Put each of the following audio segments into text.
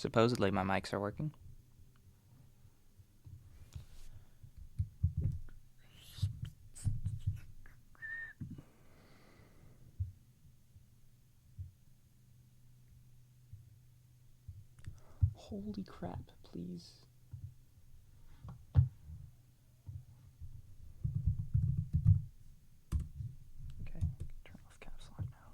Supposedly my mics are working. Holy crap, please. Okay, turn off caps lock now.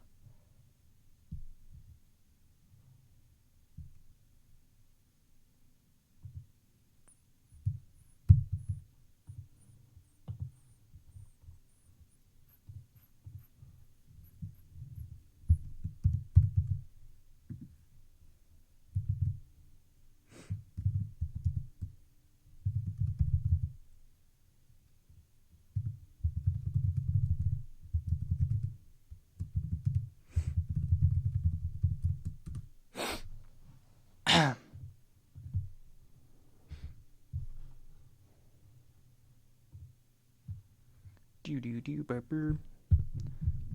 Do burper.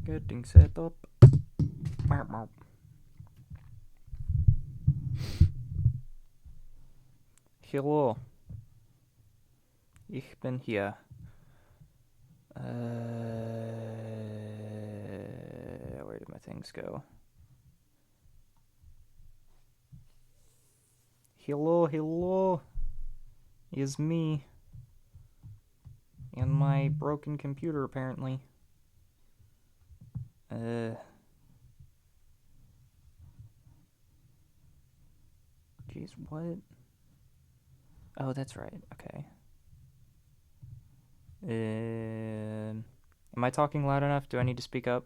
Getting set up. Hello. Ich bin hier. Where did my things go? Hello. Is me. And my broken computer, apparently. Jeez, what? Oh, that's right. Okay. Am I talking loud enough? Do I need to speak up?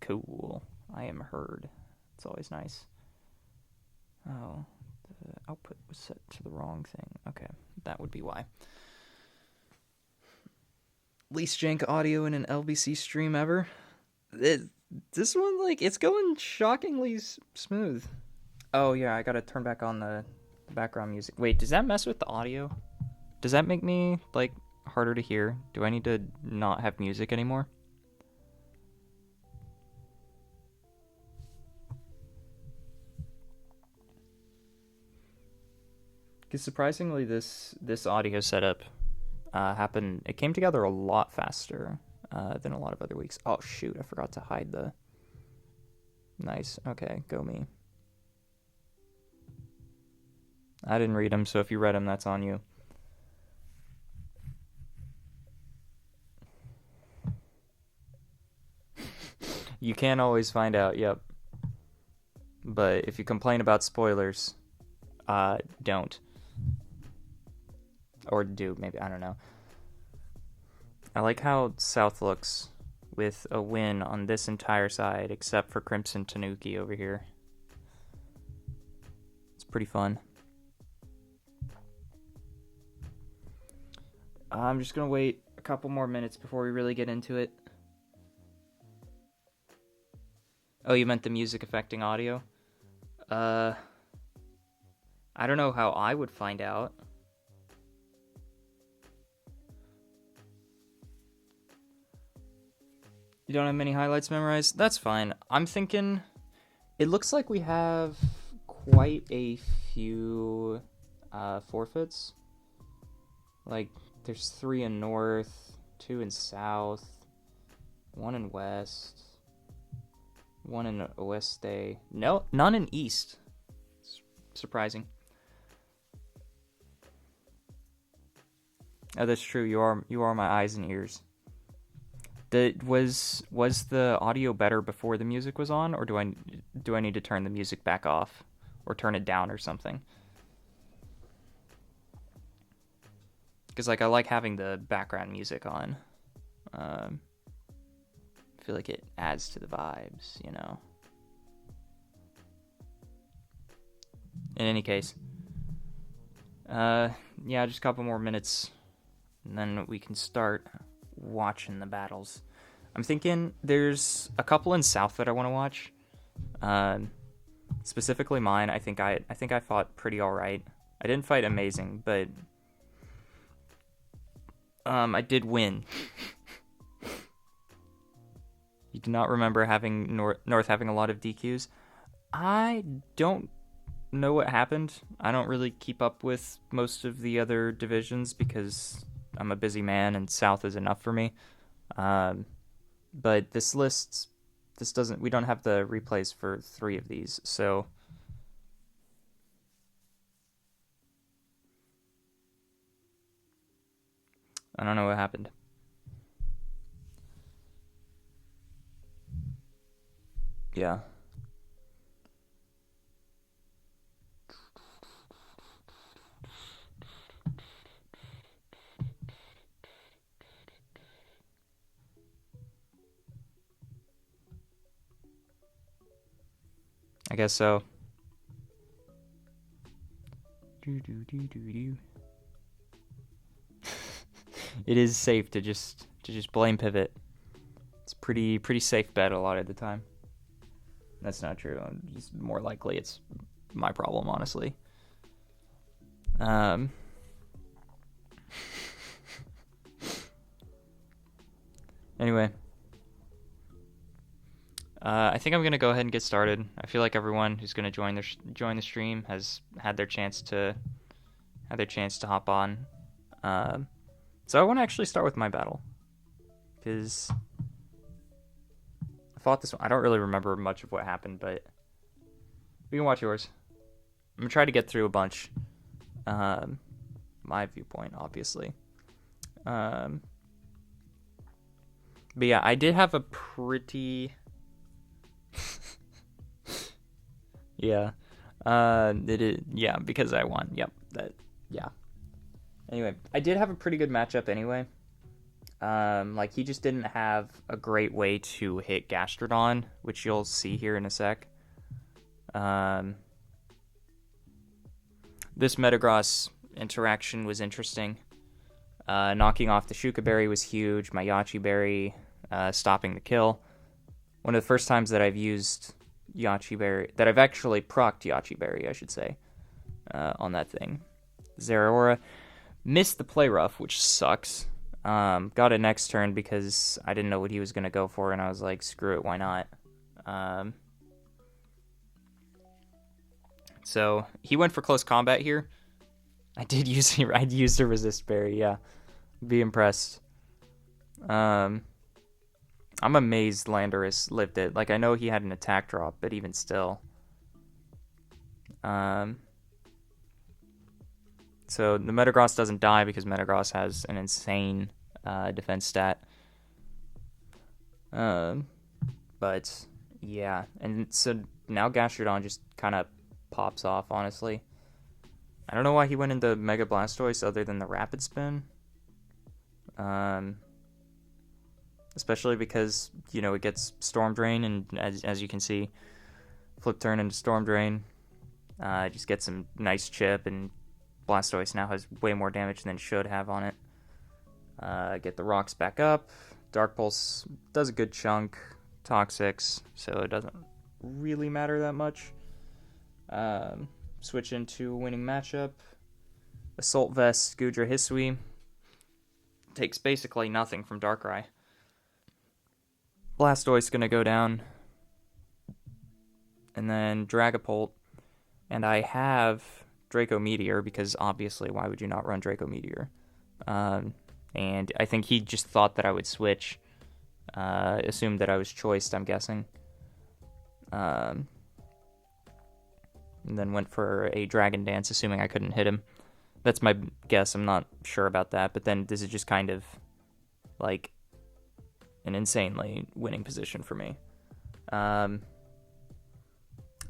Cool. I am heard. It's always nice. Oh, the output was set to the wrong thing. Okay, that would be why. Least jank audio in an LBC stream ever. This one, like, it's going shockingly smooth. Oh, yeah, I gotta turn back on the background music. Wait, does that mess with the audio? Does that make me, like, harder to hear? Do I need to not have music anymore? Because surprisingly, this audio setup happened. It came together a lot faster than a lot of other weeks. Oh shoot! I forgot to hide the. Nice. Okay, go me. I didn't read them, so if you read them, that's on you. You can't always find out. Yep. But if you complain about spoilers, don't. Or do, maybe, I don't know. I like how South looks with a win on this entire side, except for Crimson Tanuki over here. It's pretty fun. I'm just going to wait a couple more minutes before we really get into it. Oh, you meant the music affecting audio? I don't know how I would find out. You don't have many highlights memorized? That's fine. I'm thinking it looks like we have quite a few forfeits. Like, there's 3 in north, 2 in south, 1 in west, 1 in oeste. No, none in east. It's surprising. Oh, that's true. You are my eyes and ears. Was the audio better before the music was on, or do I need to turn the music back off or turn it down or something? Because like I like having the background music on. I feel like it adds to the vibes, you know. In any case, yeah, just a couple more minutes, and then we can start watching the battles. I'm thinking there's a couple in South that I want to watch. Specifically mine, I think I fought pretty alright. I didn't fight amazing, but I did win. You do not remember having North having a lot of DQs? I don't know what happened. I don't really keep up with most of the other divisions because I'm a busy man and South is enough for me. Um, but this doesn't. We don't have the replays for 3 of these, so I don't know what happened. Yeah. I guess so. It is safe to just blame pivot. It's pretty safe bet a lot of the time. That's not true. Just more likely it's my problem, honestly. Um, anyway, I think I'm gonna go ahead and get started. I feel like everyone who's gonna join the stream has had their chance to hop on. So I want to actually start with my battle because I fought this one. I don't really remember much of what happened, but we can watch yours. I'm gonna try to get through a bunch. My viewpoint, obviously. But yeah, I did have a pretty. Yeah. Yeah, because I won. Yep. Yeah. Anyway, I did have a pretty good matchup anyway. Like he just didn't have a great way to hit Gastrodon, which you'll see here in a sec. This Metagross interaction was interesting. Knocking off the Shuka Berry was huge. My Yache Berry stopping the kill. One of the first times that I've used Yache Berry, that I've actually procced Yache Berry, I should say, on that thing. Zeraora missed the play rough, which sucks. Got it next turn because I didn't know what he was going to go for, and I was like, screw it, why not? So he went for close combat here. I'd used a resist berry, yeah. Be impressed. I'm amazed Landorus lived it. Like, I know he had an attack drop, but even still. So the Metagross doesn't die because Metagross has an insane defense stat. But yeah, and so now Gastrodon just kind of pops off, honestly. I don't know why he went into Mega Blastoise other than the Rapid Spin. Especially because, you know, it gets Storm Drain, and as you can see, Flip Turn into Storm Drain. Just get some nice chip, and Blastoise now has way more damage than it should have on it. Get the rocks back up. Dark Pulse does a good chunk. Toxics, so it doesn't really matter that much. Switch into winning matchup. Assault Vest, Goodra Hisui. Takes basically nothing from Darkrai. Blastoise gonna go down. And then Dragapult. And I have Draco Meteor, because obviously, why would you not run Draco Meteor? And I think he just thought that I would switch. Assumed that I was choiced, I'm guessing. And then went for a Dragon Dance, assuming I couldn't hit him. That's my guess. I'm not sure about that. But then this is just kind of like an insanely winning position for me. I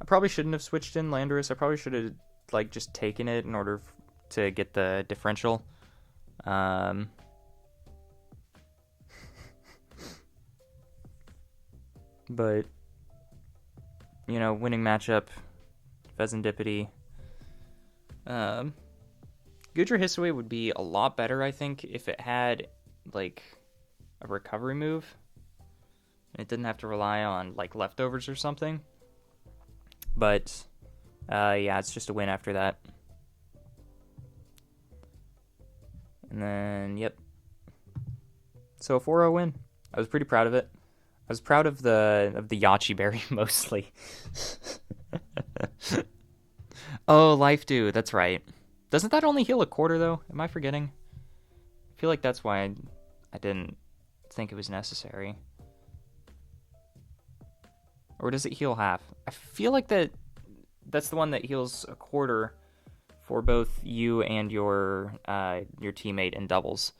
probably shouldn't have switched in Landorus. I probably should have like just taken it in order to get the differential. But you know, winning matchup, Pheasantipity. Goodra Hisui would be a lot better, I think, if it had like a recovery move. It didn't have to rely on like leftovers or something. But Yeah, it's just a win after that. And then, yep. So a 4-0 win. I was pretty proud of it. I was proud of the Yachi Berry mostly. Oh, Life Dew, that's right. Doesn't that only heal a quarter though? Am I forgetting? I feel like that's why I didn't think it was necessary. Or does it heal half? I feel like that's the one that heals a quarter for both you and your teammate in doubles.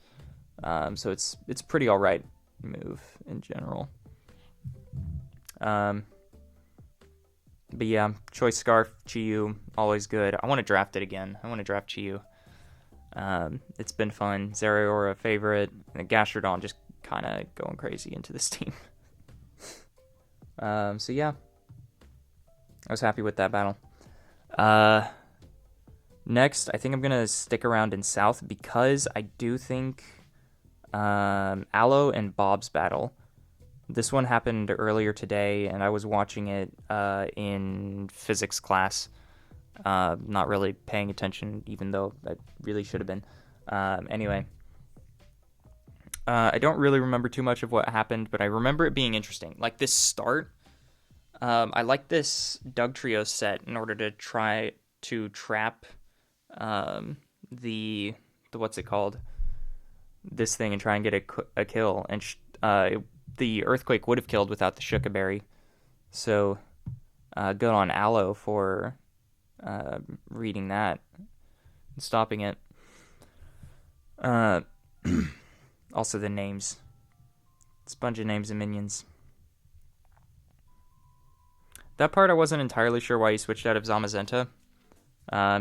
So it's pretty alright move in general. But yeah, Choice Scarf, Chi-Yu, always good. I want to draft it again. I want to draft Chi-Yu. It's been fun. Zeraora favorite, and Gastrodon just kind of going crazy into this team. So yeah, I was happy with that battle. Next, I think I'm gonna stick around in South because I do think Aloe and Bob's battle. This one happened earlier today, and I was watching it in physics class. Not really paying attention, even though I really should have been. Anyway, I don't really remember too much of what happened, but I remember it being interesting. Like this start, I like this Dugtrio set in order to try to trap the what's it called? This thing and try and get a kill. And the Earthquake would have killed without the Shuka Berry. So good on Aloe for reading that and stopping it. Also the names. It's a bunch of names and minions. That part I wasn't entirely sure why he switched out of Zamazenta.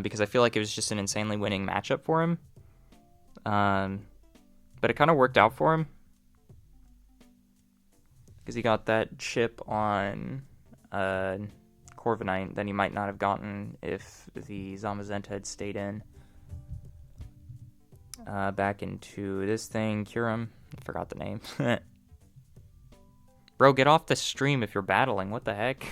Because I feel like it was just an insanely winning matchup for him. But it kind of worked out for him. Because he got that chip on Corviknight that he might not have gotten if the Zamazenta had stayed in. Back into this thing, Kyurem. I forgot the name. Bro, get off the stream if you're battling. What the heck?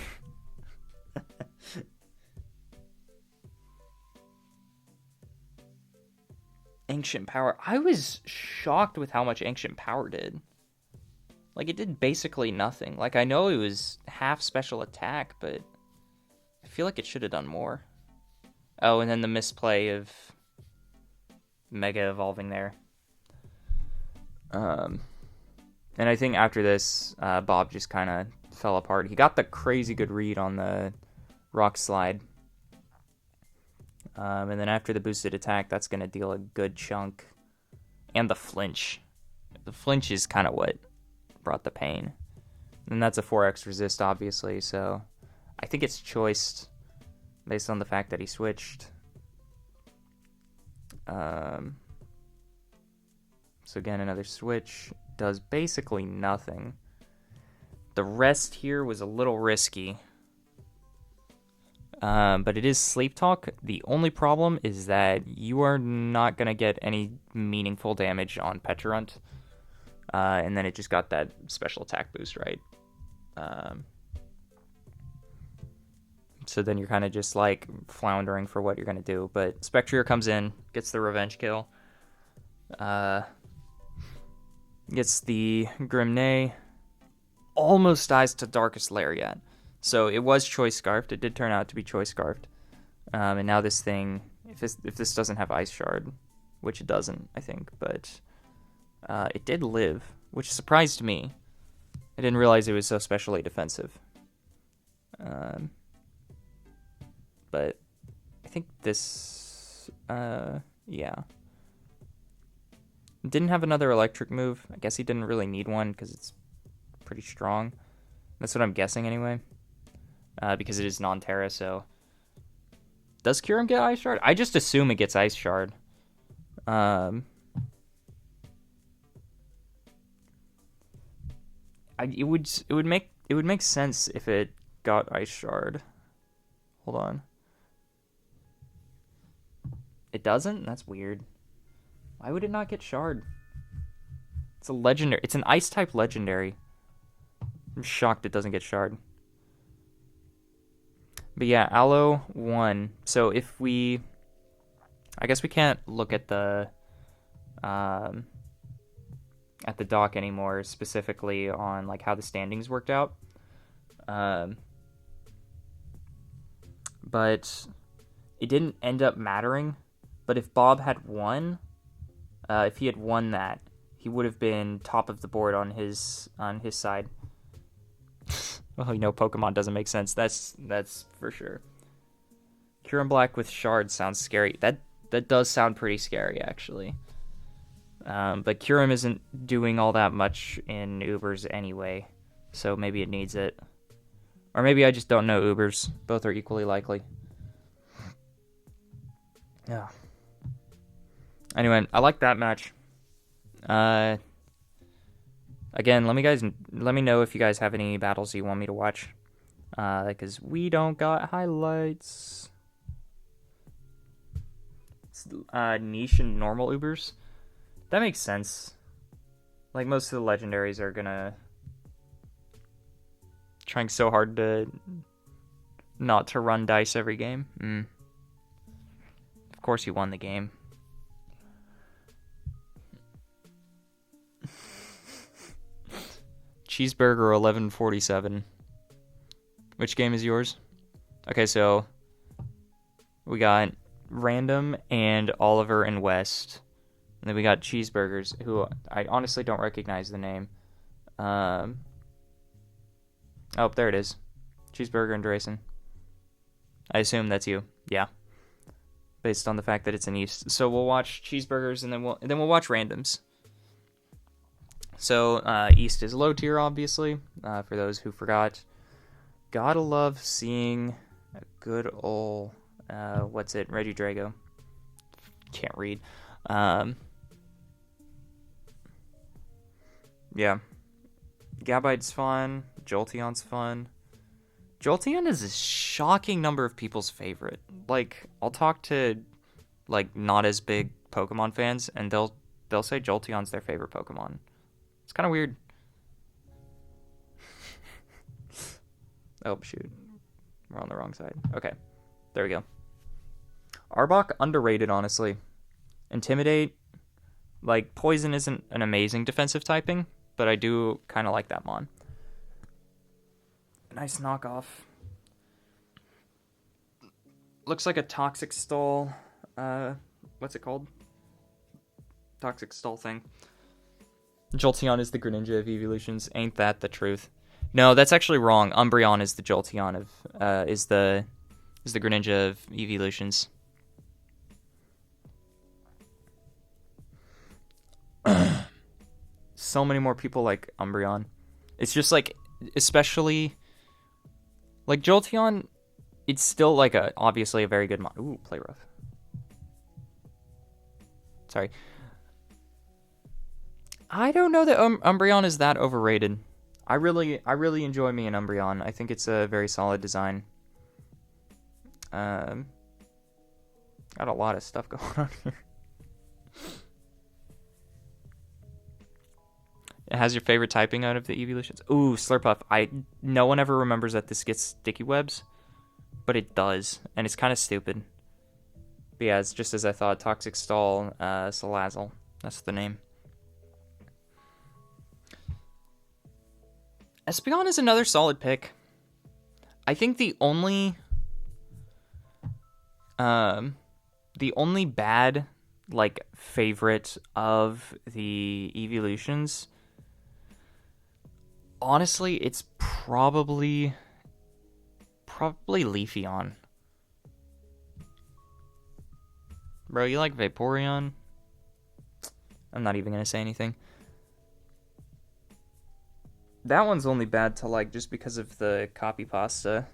Ancient Power. I was shocked with how much Ancient Power did. Like, it did basically nothing. Like, I know it was half special attack, but I feel like it should have done more. Oh, and then the misplay of Mega Evolving there. And I think after this, Bob just kind of fell apart. He got the crazy good read on the Rock Slide. And then after the boosted attack, that's going to deal a good chunk. And the flinch. The flinch is kind of what brought the pain. And that's a 4x resist, obviously, so I think it's choiced based on the fact that he switched. So again, another switch. Does basically nothing. The rest here was a little risky. But it is Sleep Talk. The only problem is that you are not going to get any meaningful damage on Pecharunt. And then it just got that special attack boost, right? So then you're kind of just like floundering for what you're going to do. But Spectrier comes in, gets the revenge kill. Gets the Grimnay. Almost dies to Darkest Lariat. So it was Choice Scarfed. It did turn out to be Choice Scarfed. And now this thing, if this doesn't have Ice Shard, which it doesn't, I think, but it did live, which surprised me. I didn't realize it was so specially defensive. But I think this, yeah. Didn't have another electric move. I guess he didn't really need one because it's pretty strong. That's what I'm guessing anyway. Because it is non-Terra, so... Does Kyurem get Ice Shard? I just assume it gets Ice Shard. It would make sense if it got Ice Shard. Hold on. It doesn't? That's weird. Why would it not get Shard? It's a legendary. It's an Ice type legendary. I'm shocked it doesn't get Shard. But yeah, Aloe 1. So if we... I guess we can't look um, at the doc anymore, specifically on like how the standings worked out. Um, but it didn't end up mattering. But if Bob had won, if he had won that, he would have been top of the board on his side. Well, Pokemon doesn't make sense. That's for sure. Kyurem Black with Shard sounds scary. That does sound pretty scary, actually. But Kyurem isn't doing all that much in Ubers anyway, so maybe it needs it. Or maybe I just don't know Ubers. Both are equally likely. Yeah. Anyway, I like that match. Again, let me know if you guys have any battles you want me to watch. Because we don't got highlights. It's, niche and normal Ubers. That makes sense. Like, most of the legendaries are gonna... trying so hard to... not to run dice every game. Of course you won the game. Cheeseburger 1147. Which game is yours? Okay, so... we got Random and Oliver and West. And then we got Cheeseburgers, who I honestly don't recognize the name. Oh, there it is. Cheeseburger and Drayson. I assume that's you. Yeah. Based on the fact that it's in East. So we'll watch Cheeseburgers and then we'll watch Randoms. So East is low tier, obviously. For those who forgot. Gotta love seeing a good ol' Regidrago. Can't read. Yeah. Gabite's fun. Jolteon's fun. Jolteon is a shocking number of people's favorite. Like, I'll talk to, like, not as big Pokemon fans, and they'll say Jolteon's their favorite Pokemon. It's kind of weird. Oh, shoot. We're on the wrong side. Okay. There we go. Arbok, underrated, honestly. Intimidate. Like, Poison isn't an amazing defensive typing, but I do kind of like that mon. Nice knockoff. Looks like a Toxic Stall. What's it called? Toxic Stall thing. Jolteon is the Greninja of evolutions. Ain't that the truth? No, that's actually wrong. Umbreon is the Jolteon of is the Greninja of evolutions. So many more people like Umbreon. It's just like, especially like Jolteon, it's still like obviously a very good mon. Ooh, play rough. Sorry. I don't know that Umbreon is that overrated. I really enjoy me an Umbreon. I think it's a very solid design. Got a lot of stuff going on here. It has your favorite typing out of the evolutions. Ooh, Slurpuff. No one ever remembers that this gets sticky webs, but it does, and it's kind of stupid. But yeah, it's just as I thought. Toxic Stall, Salazzle. That's the name. Espeon is another solid pick. I think the only bad, like, favorite of the evolutions, honestly, it's probably Leafeon. Bro, you like Vaporeon? I'm not even gonna say anything. That one's only bad to like just because of the copy pasta.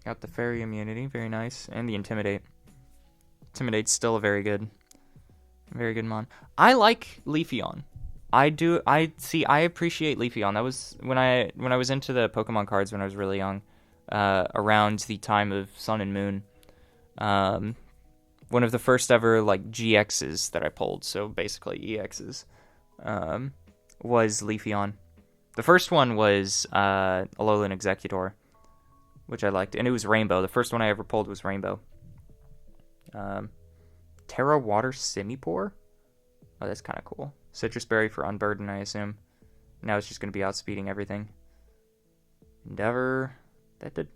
Got the Fairy immunity, very nice, and the Intimidate. Intimidate's still a very good mon. I like Leafeon. I appreciate Leafeon. That was when I was into the Pokemon cards when I was really young, around the time of Sun and Moon. One of the first ever like GXs that I pulled, so basically EXs, was Leafeon. The first one was Alolan Executor, which I liked, and it was Rainbow. The first one I ever pulled was Rainbow. Terra Water Simipour? Oh, that's kind of cool. Citrus Berry for Unburden, I assume. Now it's just going to be outspeeding everything. Endeavor. That did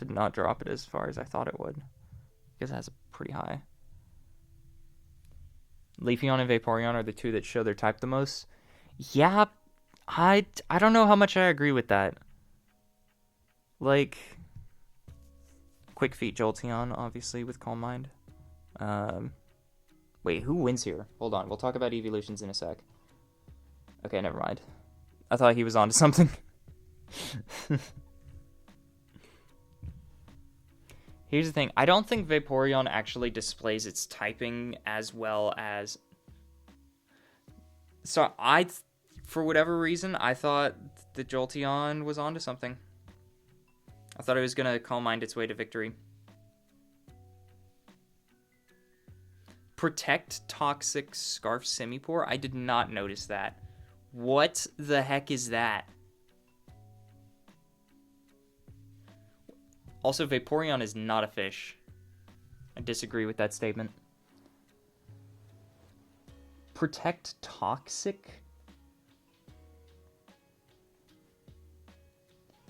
not drop it as far as I thought it would. Because it has a pretty high. Leafeon and Vaporeon are the two that show their type the most. Yeah, I don't know how much I agree with that. Like, Quick Feet Jolteon, obviously, with Calm Mind. Wait, who wins here? Hold on, we'll talk about evolutions in a sec. Okay, never mind. I thought he was onto something. Here's the thing. I don't think Vaporeon actually displays its typing as well as... So for whatever reason, I thought the Jolteon was onto something. I thought it was going to Calm Mind its way to victory. Protect Toxic Scarf Simipour? I did not notice that. What the heck is that? Also, Vaporeon is not a fish. I disagree with that statement. Protect Toxic?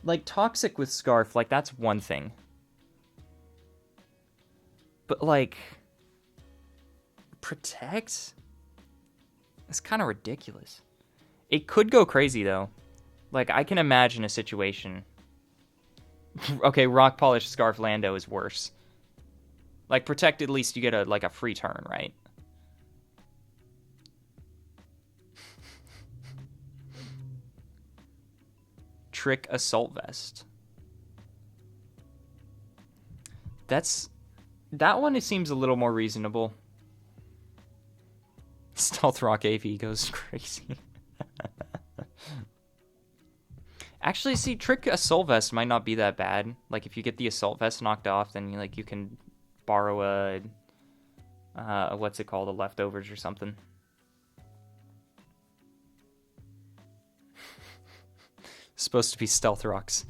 Like, Toxic with Scarf, like, that's one thing. But, like, Protect? That's kind of ridiculous. It could go crazy, though. Like, I can imagine a situation... Okay, Rock Polish Scarf Lando is worse. Like, Protect, at least you get a free turn, right? Trick Assault Vest. That one, it seems a little more reasonable. Stealth Rock AV goes crazy. Actually, see, Trick Assault Vest might not be that bad. Like, if you get the Assault Vest knocked off, then you can borrow a what's it called, a Leftovers or something. Supposed to be Stealth Rocks.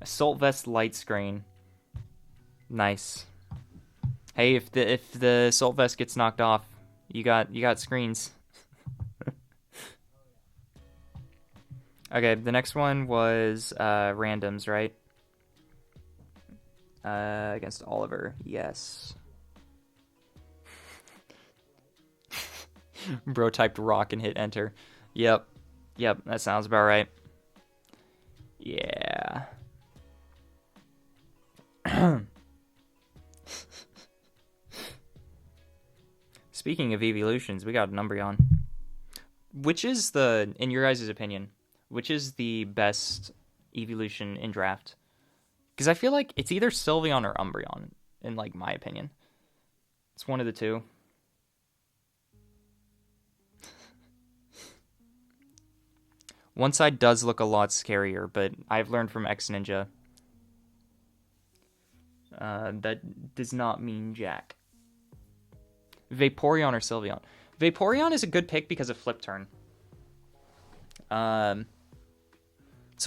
Assault Vest Light Screen. Nice. Hey, if the Assault Vest gets knocked off, you got screens. Okay, the next one was randoms, right? Against Oliver, yes. Bro typed rock and hit enter. Yep, that sounds about right. Yeah. Speaking of evolutions, we got an Umbreon. Which is in your guys' opinion, which is the best evolution in draft? Because I feel like it's either Sylveon or Umbreon, in like my opinion. It's one of the two. One side does look a lot scarier, but I've learned from X Ninja. That does not mean jack. Vaporeon or Sylveon? Vaporeon is a good pick because of Flip Turn. So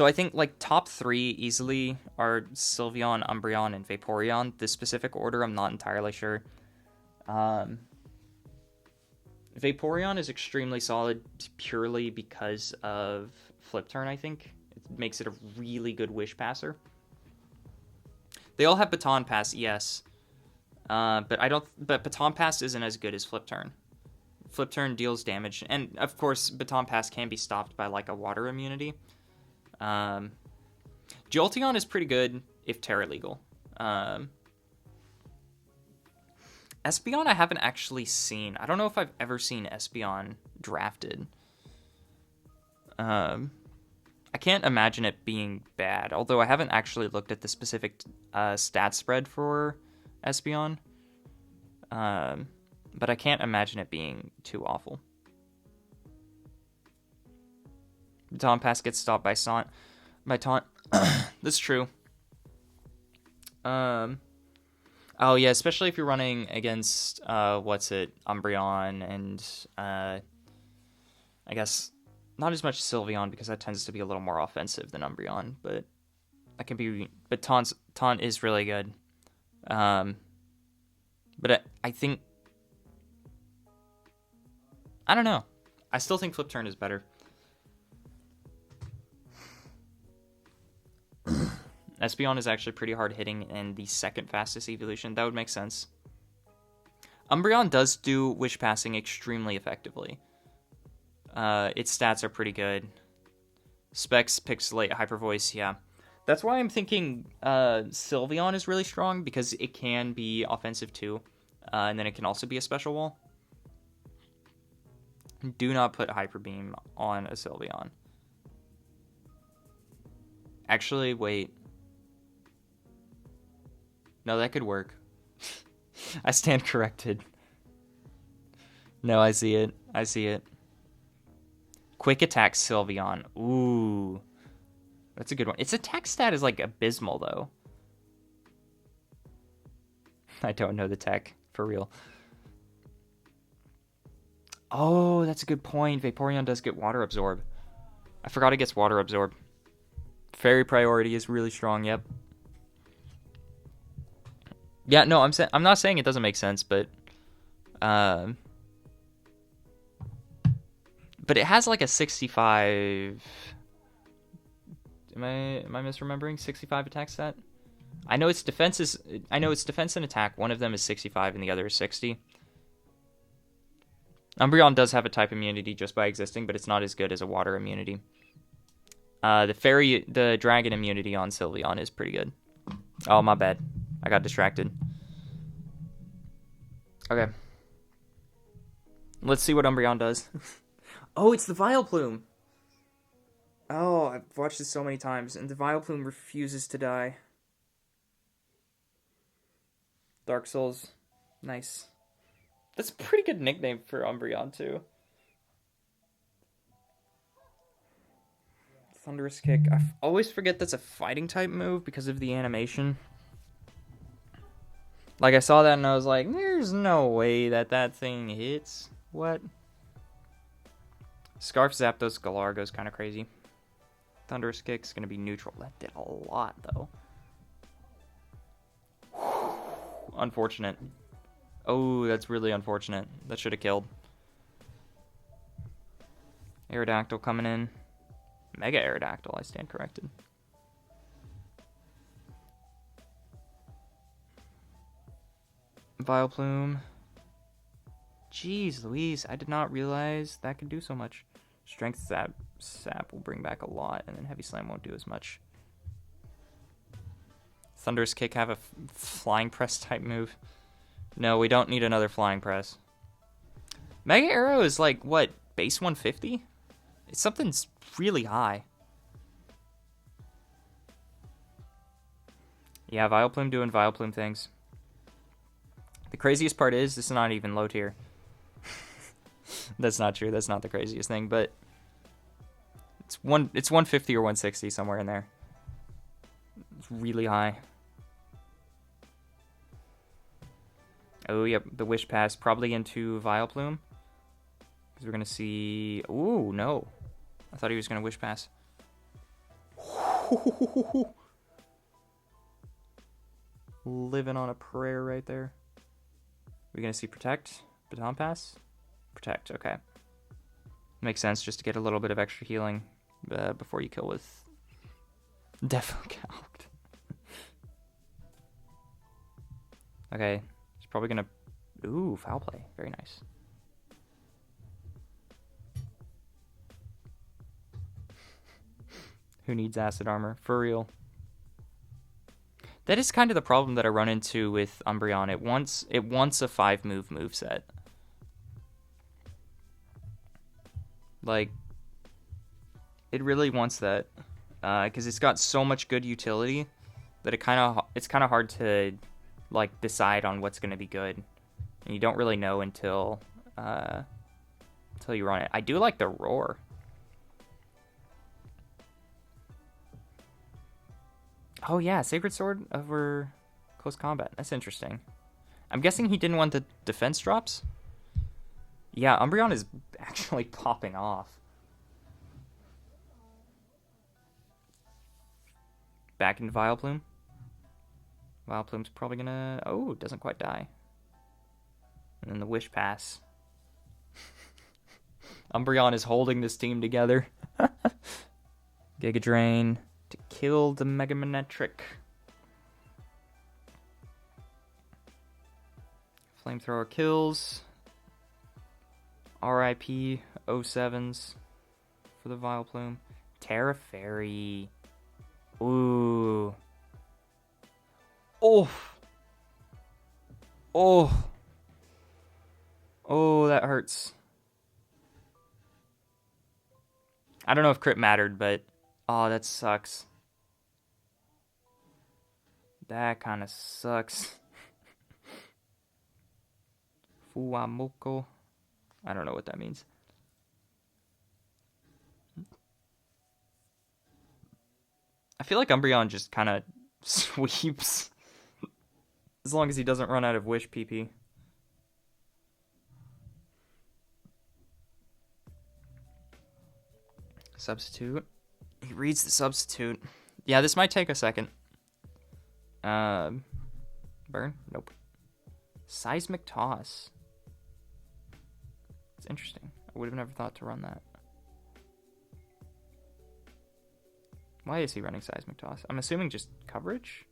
I think like top 3 easily are Sylveon, Umbreon, and Vaporeon. The specific order, I'm not entirely sure. Vaporeon is extremely solid purely because of Flip Turn, I think. It makes it a really good Wish Passer. They all have Baton Pass, yes. But Baton Pass isn't as good as Flip Turn. Flip Turn deals damage, and of course, Baton Pass can be stopped by like a water immunity. Jolteon is pretty good if Terra legal. Espeon I haven't actually seen. I don't know if I've ever seen Espeon drafted. I can't imagine it being bad, although I haven't actually looked at the specific stat spread for Espeon. But I can't imagine it being too awful. Baton Pass gets stopped by Taunt. That's true. Oh yeah, especially if you're running against Umbreon and I guess not as much Sylveon because that tends to be a little more offensive than Umbreon, but that can be. But Taunt is really good. But I think I don't know. I still think Flip Turn is better. Espeon is actually pretty hard hitting and the second fastest evolution. That would make sense. Umbreon does do Wish Passing extremely effectively. Its stats are pretty good. Specs, Pixelate, Hyper Voice, yeah. That's why I'm thinking Sylveon is really strong, because it can be offensive too. And then it can also be a special wall. Do not put Hyper Beam on a Sylveon. Actually, wait. No, that could work. I stand corrected. No, I see it. I see it. Quick Attack Sylveon. Ooh. That's a good one. Its attack stat is like abysmal, though. I don't know the tech, for real. Oh, that's a good point. Vaporeon does get Water Absorb. I forgot it gets Water Absorb. Fairy Priority is really strong, yep. Yeah, no, I'm not saying it doesn't make sense, but it has like a 65. Am I misremembering? 65 attack stat? I know its defense and attack. One of them is 65 and the other is 60. Umbreon does have a type immunity just by existing, but it's not as good as a water immunity. The dragon immunity on Sylveon is pretty good. Oh, my bad. I got distracted. Okay. Let's see what Umbreon does. Oh, it's the Vileplume. Oh, I've watched this so many times, and the Vileplume refuses to die. Dark Souls. Nice. That's a pretty good nickname for Umbreon, too. Thunderous Kick. I always forget that's a fighting type move because of the animation. Like, I saw that and I was like, there's no way that thing hits. What? Scarf Zapdos Galar goes kind of crazy. Thunderous Kick's going to be neutral. That did a lot, though. Unfortunate. Oh, that's really unfortunate. That should have killed. Aerodactyl coming in. Mega Aerodactyl, I stand corrected. Vileplume. Jeez Louise, I did not realize that could do so much. Strength Sap will bring back a lot, and then Heavy Slam won't do as much. Thunderous Kick have a Flying Press type move. No, we don't need another Flying Press. Mega Arrow is like, what, base 150? It's something's really high. Yeah, Vileplume doing Vileplume things. The craziest part is, this is not even low tier. That's not true. That's not the craziest thing, but it's 150 or 160, somewhere in there. It's really high. Oh, yep, the Wish Pass probably into Vileplume. Because we're going to see... Ooh, no. I thought he was going to Wish Pass. Living on a prayer right there. We're going to see Protect, Baton Pass. Protect, okay. Makes sense just to get a little bit of extra healing before you kill with Defocalc. Okay, he's probably going to... Ooh, Foul Play. Very nice. Who needs acid armor? For real. That is kind of the problem that I run into with Umbreon. It wants a 5-move moveset. Like, it really wants that. Because it's got so much good utility that it's kind of hard to like decide on what's going to be good. And you don't really know until you run it. I do like the Roar. Oh yeah, Sacred Sword over Close Combat. That's interesting. I'm guessing he didn't want the defense drops? Yeah, Umbreon is actually popping off. Back into Vileplume. Vileplume's probably gonna... Oh, doesn't quite die. And then the Wish Pass. Umbreon is holding this team together. Giga Drain to kill the Mega Manectric. Flamethrower kills. RIP 07s for the Vileplume. Terra Fairy. Ooh. Oh. Oh. Oh, that hurts. I don't know if crit mattered, but... Oh, that sucks. That kind of sucks. Fuamoko. I don't know what that means. I feel like Umbreon just kind of sweeps. As long as he doesn't run out of Wish PP. Substitute. He reads the substitute. Yeah, this might take a second. Burn? Nope. Seismic Toss. It's interesting. I would have never thought to run that. Why is he running Seismic Toss? I'm assuming just coverage?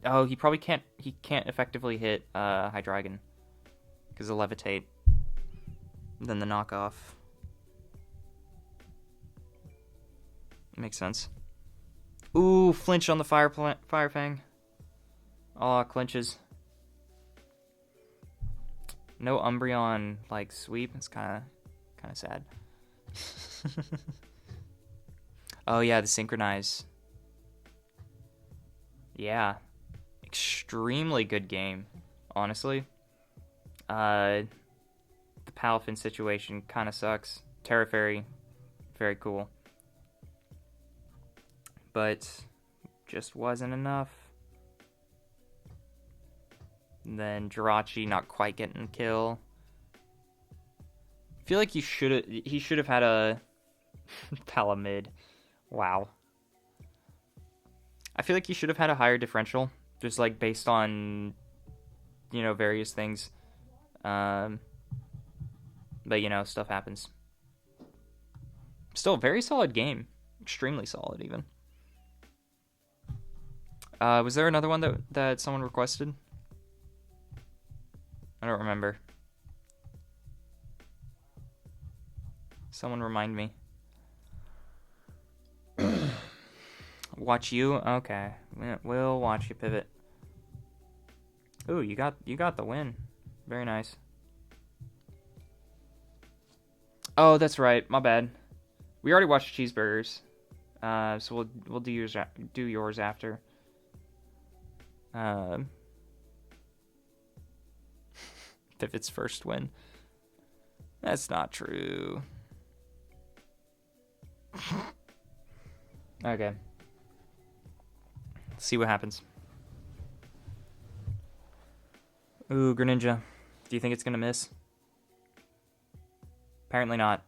Oh, he probably can't... He can't effectively hit Hydreigon. Because of Levitate. Then the knockoff. Makes sense. Ooh, flinch on the Fire Fang. Aw, clinches. No Umbreon, like, sweep. It's kind of sad. Oh, yeah, the Synchronize. Yeah. Extremely good game, honestly. The Palafin situation kind of sucks. Terra Fairy, very cool. But just wasn't enough. And then Jirachi not quite getting a kill. I feel like he should have had a Palamid. Wow. I feel like he should have had a higher differential, just like based on, you know, various things. But you know, stuff happens. Still a very solid game. Extremely solid even. Was there another one that someone requested? I don't remember. Someone remind me. Watch you? Okay. We'll watch you pivot. Ooh, you got the win. Very nice. Oh, that's right. My bad. We already watched Cheeseburgers. So we'll do yours after. Pivot's first win. That's not true. Okay. Let's see what happens. Ooh, Greninja. Do you think it's gonna miss? Apparently not.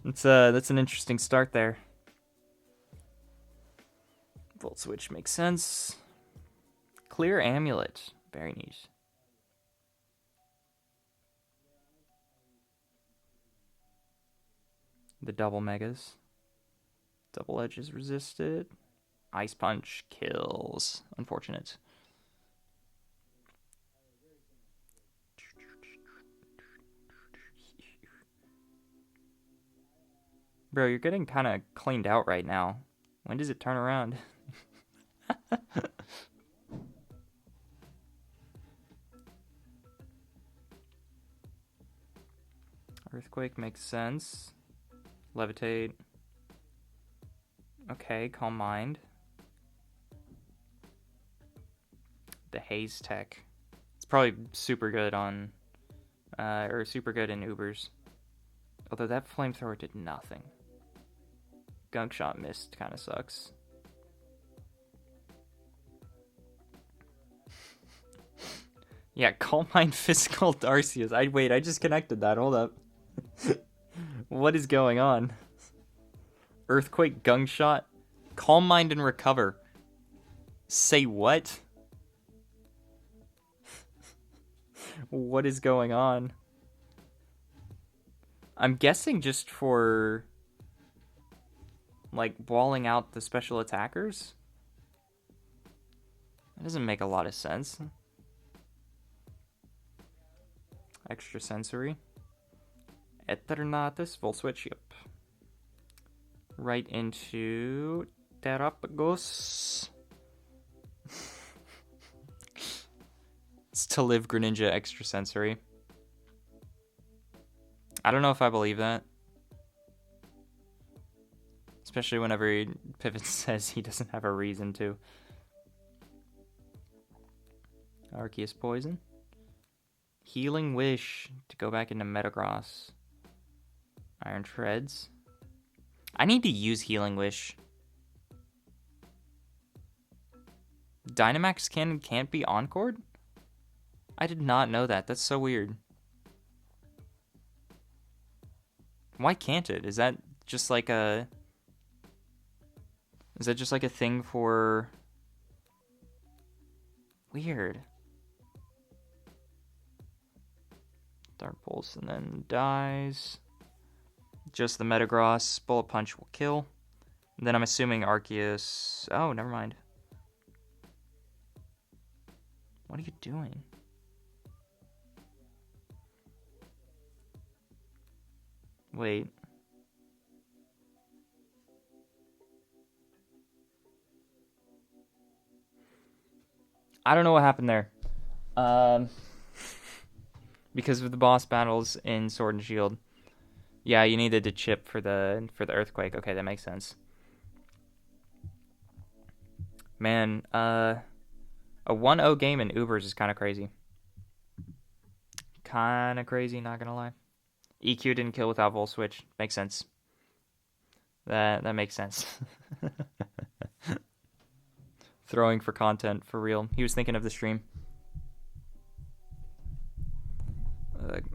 That's an interesting start there. Volt Switch makes sense. Clear Amulet. Very neat. The double megas. Double edge is resisted. Ice Punch kills. Unfortunate. Bro, you're getting kind of cleaned out right now. When does it turn around? Earthquake makes sense. Levitate. Okay, Calm Mind. The Haze Tech. It's probably super good on... or super good in Ubers. Although that Flamethrower did nothing. Gunk Shot missed, kind of sucks. Yeah, Calm Mind Physical Darcius. I just connected that. Hold up. What is going on? Earthquake Gungshot. Calm Mind and Recover. Say what? What is going on? I'm guessing just for like walling out the special attackers? That doesn't make a lot of sense. Extra sensory. Eternatus, full switch, yep. Right into Terapagos. It's to live Greninja extra sensory. I don't know if I believe that. Especially whenever Pivot says he doesn't have a reason to. Arceus Poison. Healing Wish to go back into Metagross. Iron Treads. I need to use Healing Wish. Dynamax can't be Encored? I did not know that. That's so weird. Why can't it? Is that just like a... Is that just like a thing for... Weird. Dark Pulse and then dies. Just the Metagross. Bullet Punch will kill. And then I'm assuming Arceus... Oh, never mind. What are you doing? Wait. I don't know what happened there. Because of the boss battles in Sword and Shield. Yeah, you needed to chip for the Earthquake. Okay, that makes sense. Man, a 1-0 game in Ubers is kind of crazy. Kind of crazy, not gonna lie. EQ didn't kill without Volt Switch. Makes sense. That makes sense. Throwing for content, for real. He was thinking of the stream.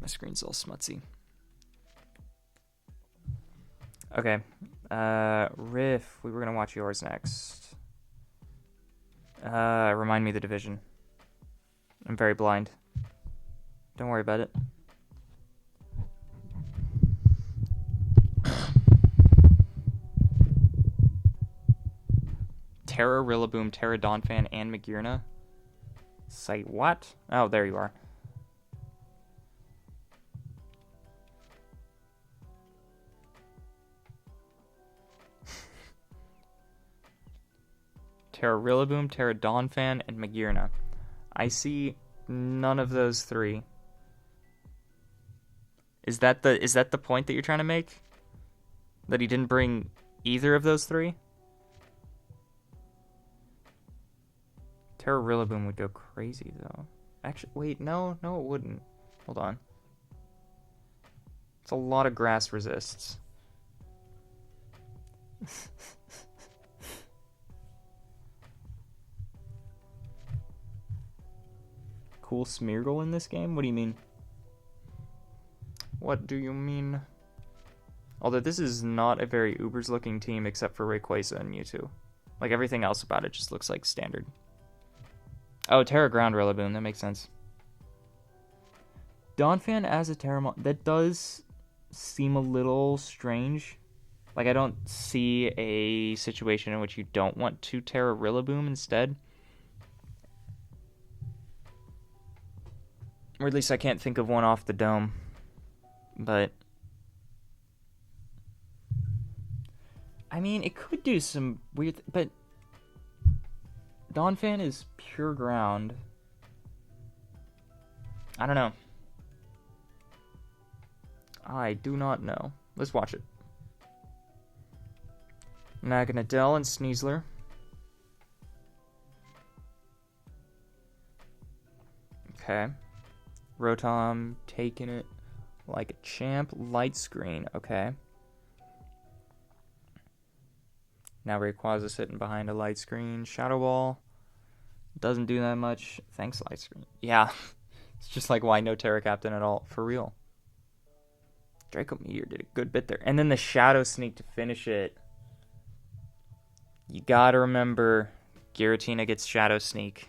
My screen's all smutsy. Okay. Riff, we were gonna watch yours next. Remind me the division. I'm very blind. Don't worry about it. Terra, Rillaboom, Terra, Donphan, and Magearna. Say what? Oh, there you are. Terra, Rillaboom, Terra, Donphan, and Magearna. I see none of those three. Is that the point that you're trying to make? That he didn't bring either of those three? Terra Rillaboom would go crazy, though. Actually, wait, no, it wouldn't. Hold on. It's a lot of grass resists. Cool Smeargle in this game? What do you mean? What do you mean? Although this is not a very Ubers-looking team except for Rayquaza and Mewtwo. Like, everything else about it just looks like standard. Oh, Terra Ground Rillaboom. That makes sense. Donphan as a Terramon... That does seem a little strange. Like, I don't see a situation in which you don't want to Terra Rillaboom instead. Or at least I can't think of one off the dome. But... I mean, it could do some weird... But... Donphan is pure ground. I don't know. I do not know. Let's watch it. Naganadel and Sneasler. Okay. Rotom taking it like a champ. Light screen. Okay. Now Rayquaza sitting behind a light screen. Shadow Ball. Doesn't do that much. Thanks, light screen. Yeah. It's just like, why no Terra Captain at all? For real. Draco Meteor did a good bit there. And then the Shadow Sneak to finish it. You gotta remember, Giratina gets Shadow Sneak.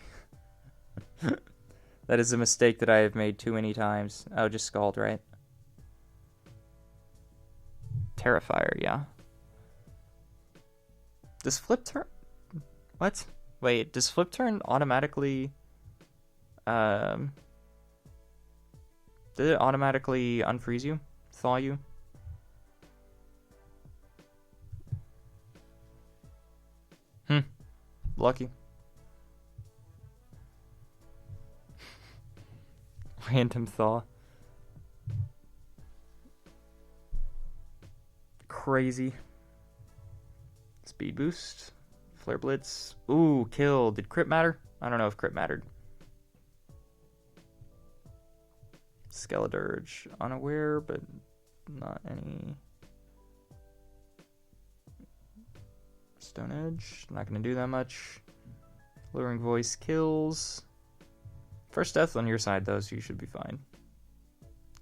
That is a mistake that I have made too many times. Oh, just Scald, right? Terrifier, yeah. Does Flip Turn... What? Wait, does Flip Turn automatically... Did it automatically unfreeze you? Thaw you? Lucky. Random thaw. Crazy. Speed boost. Flare Blitz. Ooh, kill. Did crit matter? I don't know if crit mattered. Skeledirge. Unaware, but not any. Stone Edge. Not going to do that much. Luring Voice kills. First death on your side, though, so you should be fine.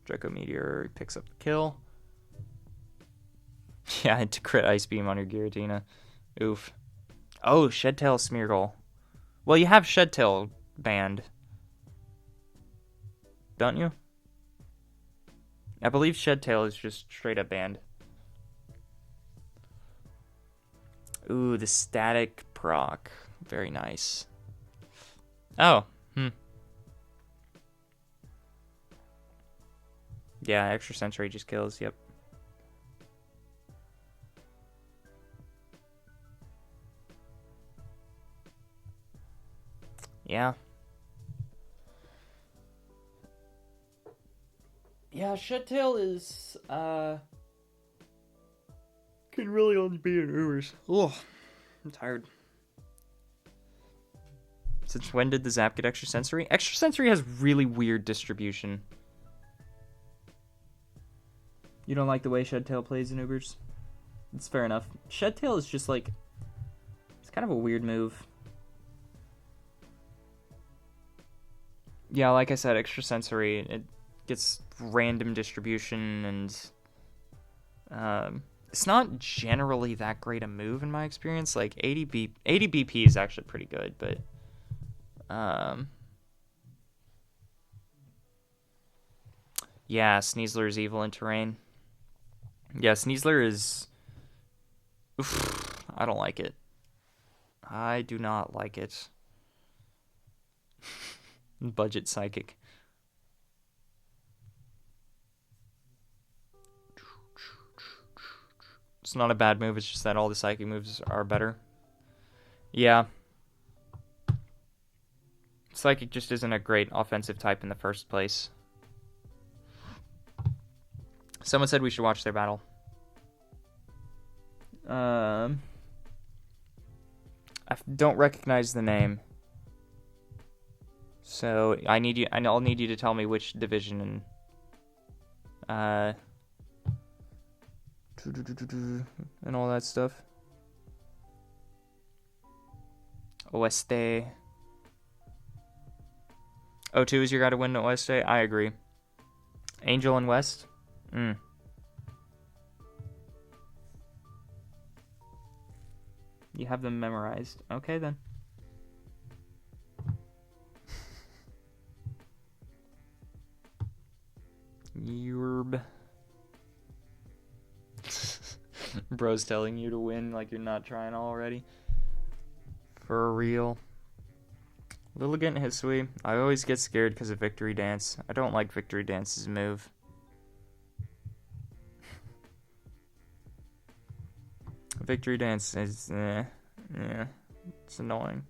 Draco Meteor picks up the kill. Yeah, I had to crit Ice Beam on your Giratina. Oof. Oh, Shedtail Smeargle. Well, you have Shedtail banned. Don't you? I believe Shedtail is just straight up banned. Ooh, the static proc. Very nice. Oh, Yeah, extra sensory just kills, yep. Yeah. Yeah, Shedtail is, can really only be in Ubers. Ugh, I'm tired. Since when did the Zap get extra sensory? Extra sensory has really weird distribution. You don't like the way Shedtail plays in Ubers? It's fair enough. Shedtail is just like, it's kind of a weird move. Yeah, like I said, extra sensory, it gets random distribution, and it's not generally that great a move in my experience. Like 80 BP is actually pretty good, but yeah, Sneasler is evil in terrain. Yeah, Sneasler is... Oof, I don't like it. I do not like it. Budget Psychic. It's not a bad move, it's just that all the Psychic moves are better. Yeah. Psychic just isn't a great offensive type in the first place. Someone said we should watch their battle. I don't recognize the name. So I'll need you to tell me which division and all that stuff. Oeste. O2 is your guy to win Oeste? I agree. Angel and West? You have them memorized. Okay, then. Yerb. Bro's telling you to win like you're not trying already. For real. Lilligant Hisui. I always get scared because of Victory Dance. I don't like Victory Dance's move. Victory Dance is, yeah, it's annoying.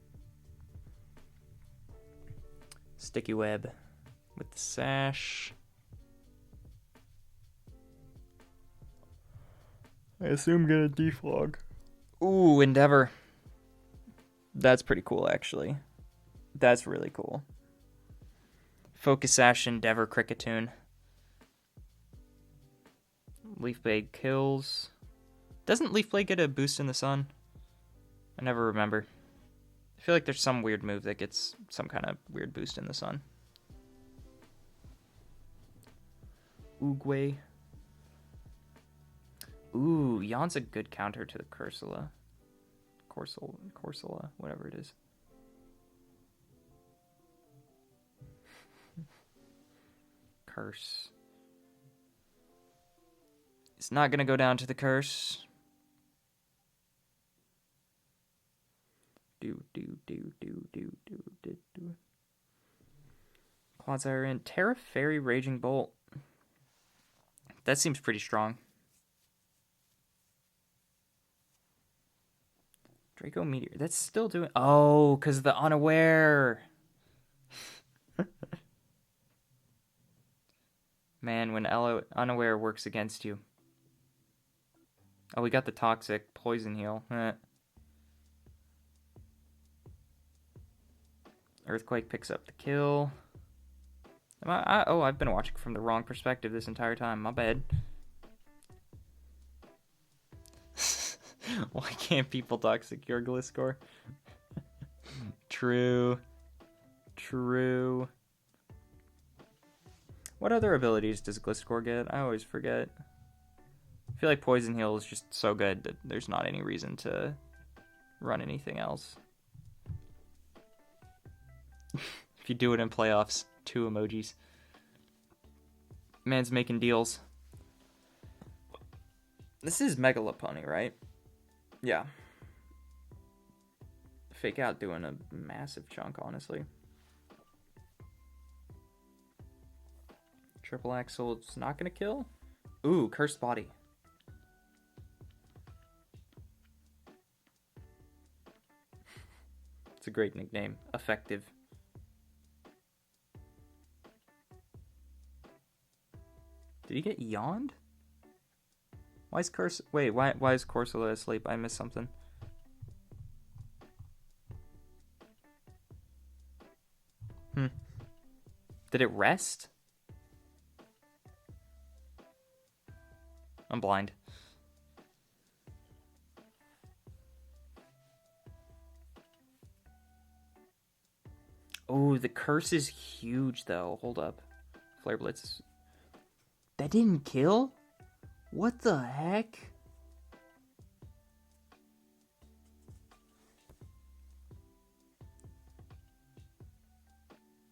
Sticky Web with the Sash. I assume get a deflog. Ooh, Endeavor. That's pretty cool, actually. That's really cool. Focus Sash, Endeavor, Cricketune. Leaf Blade kills. Doesn't Leaf Blade get a boost in the sun? I never remember. I feel like there's some weird move that gets some kind of weird boost in the sun. Oogway. Ooh, Yon's a good counter to the Corsola. Corsola, whatever it is. Curse. It's not gonna go down to the curse. Do. Quadsire in. Terra Fairy Raging Bolt. That seems pretty strong. Draco Meteor. That's still doing... Oh, because the Unaware. Man, when Unaware works against you. Oh, we got the Toxic Poison Heal. Earthquake picks up the kill. I've been watching from the wrong perspective this entire time. My bad. Why can't people Toxic your Gliscor? True. What other abilities does Gliscor get? I always forget. I feel like Poison Heal is just so good that there's not any reason to run anything else. If you do it in playoffs, 2 emojis. Man's making deals. This is Mega Lopunny, right? Yeah. Fake Out doing a massive chunk, honestly. Triple Axel, it's not gonna kill? Ooh, Cursed Body. It's a great nickname. Effective. Did he get yawned? Why is why is Corsola asleep? I missed something. Did it rest? I'm blind. Oh, the curse is huge though. Hold up. Flare Blitz. That didn't kill? What the heck?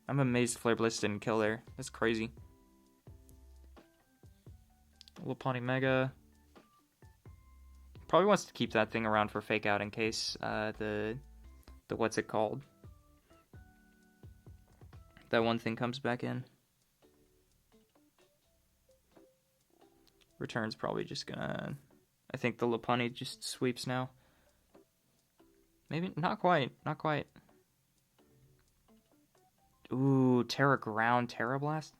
I'm amazed Flare Blitz didn't kill there. That's crazy. Lopunny Mega. Probably wants to keep that thing around for Fake Out in case the what's it called? That one thing comes back in. Return's probably just gonna... I think the Lopunny just sweeps now. Maybe, not quite. Ooh, Terra Ground, Terra Blast?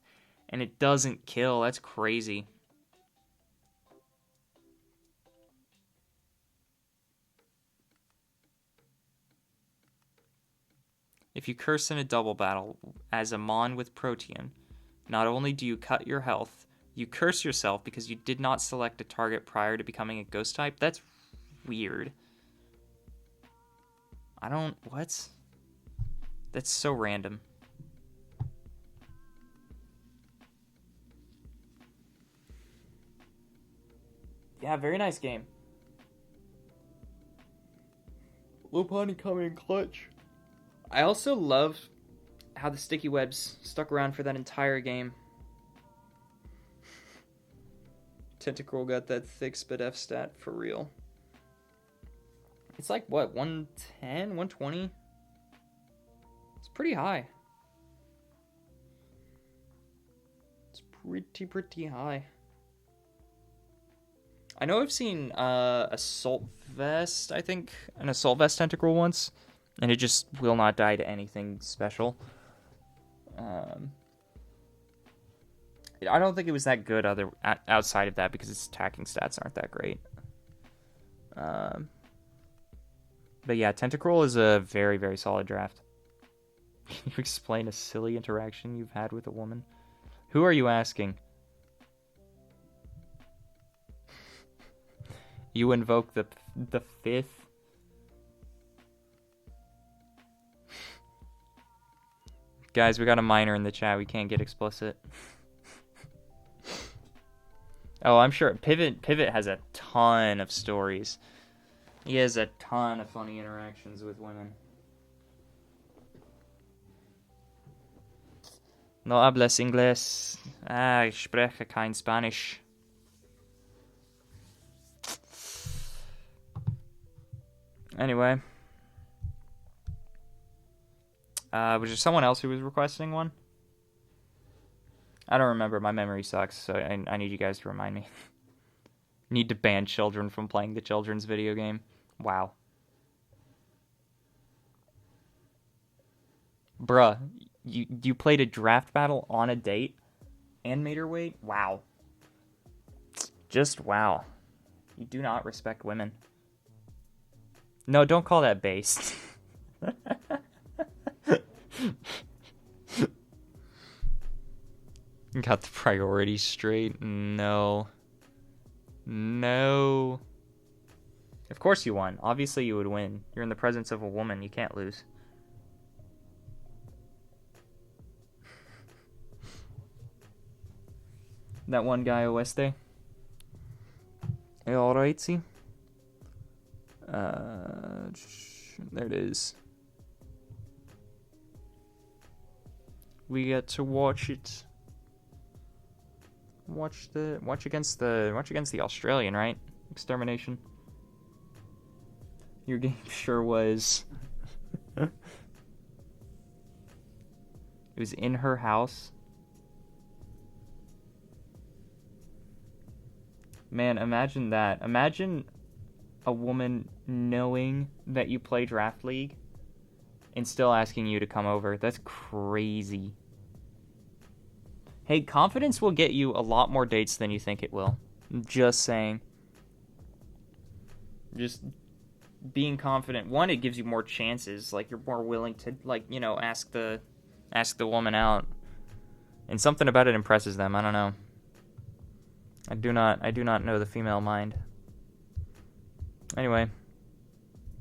And it doesn't kill, that's crazy. If you curse in a double battle as a Mon with Protean, not only do you cut your health, you curse yourself because you did not select a target prior to becoming a ghost type. That's weird. What? That's so random. Yeah, very nice game. Lopunny coming clutch. I also love how the sticky webs stuck around for that entire game. Tentacruel got that thick spit F stat for real. It's like, what, 110, 120? It's pretty high. It's pretty high. I know I've seen Assault Vest, I think, an Assault Vest Tentacruel once, and it just will not die to anything special. I don't think it was that good outside of that because its attacking stats aren't that great. But yeah, Tentacruel is a very, very solid draft. Can you explain a silly interaction you've had with a woman? Who are you asking? You invoke the fifth? Guys, we got a minor in the chat. We can't get explicit. Oh, I'm sure Pivot has a ton of stories. He has a ton of funny interactions with women. No hablas inglés. Ah, ich spreche kein Spanish. Anyway. Was there someone else who was requesting one? I don't remember. My memory sucks, so I need you guys to remind me. Need to ban children from playing the children's video game. Wow. Bruh, you played a draft battle on a date and made her wait? Wow. Just wow. You do not respect women. No, don't call that based. Got the priorities straight? No. No. Of course you won. Obviously you would win. You're in the presence of a woman. You can't lose. That one guy, Oeste. Hey, alrighty. There it is. We get to watch it. Watch against the Australian, right? Extermination. Your game sure was. It was in her house. Man, imagine that. Imagine a woman knowing that you play Draft League and still asking you to come over. That's crazy. Hey, confidence will get you a lot more dates than you think it will. Just saying. Just being confident. One, it gives you more chances. Like, you're more willing to, like, you know, ask the woman out. And something about it impresses them. I don't know. I do not know the female mind. Anyway.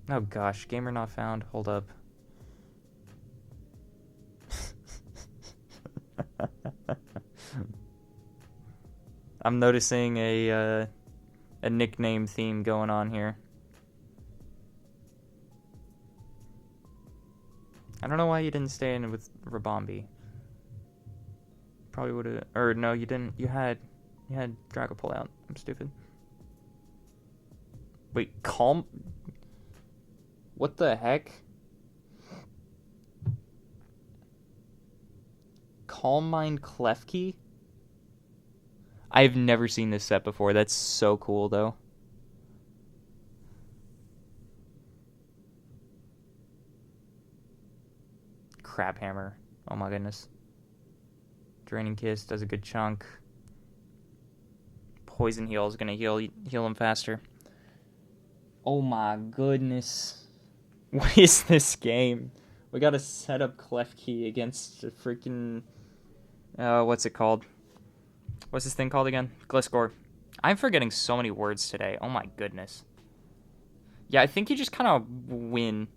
Oh gosh, gamer not found. Hold up. I'm noticing a nickname theme going on here. I don't know why you didn't stay in with Rabombi. Probably would have, or no, you didn't. You had Dragapult out. I'm stupid. Wait, calm. What the heck? Calm Mind Klefki? I've never seen this set before. That's so cool, though. Crabhammer. Oh my goodness. Draining Kiss does a good chunk. Poison Heal is gonna heal him faster. Oh my goodness. What is this game? We gotta set up Klefki against a freaking... what's it called? What's this thing called again? Gliscor. I'm forgetting so many words today. Oh my goodness. Yeah, I think you just kind of win.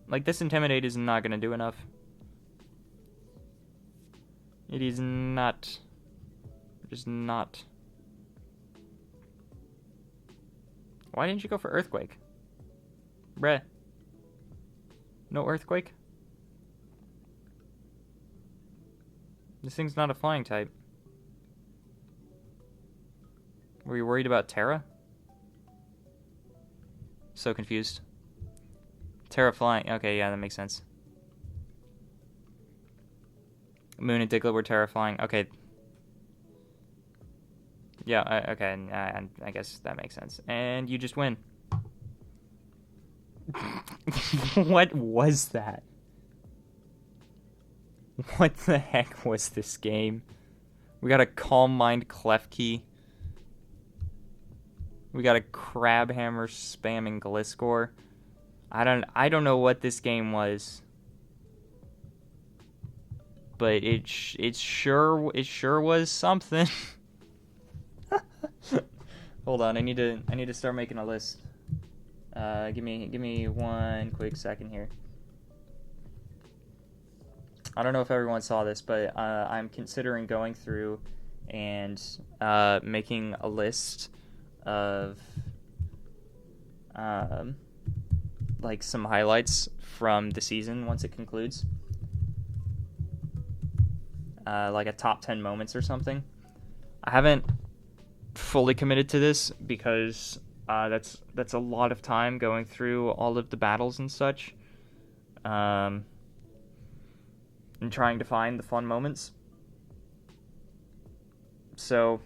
Like, this Intimidate is not gonna do enough. It is not. Just not. Why didn't you go for Earthquake? Bruh. No Earthquake? This thing's not a flying type. Were you worried about Terra? So confused. Terra flying. Okay, yeah, that makes sense. Moon and Diglett were Terra flying. Okay. Yeah, okay, I guess that makes sense. And you just win. What was that? What the heck was this game? We got a Calm Mind Klefki. We got a Crabhammer spamming Gliscor. I don't know what this game was. But it sure was something. Hold on, I need to start making a list. Give me one quick second here. I don't know if everyone saw this, but I'm considering going through and making a list of like some highlights from the season once it concludes, like a top 10 moments or something. I haven't fully committed to this because that's a lot of time going through all of the battles and such, and trying to find the fun moments. So,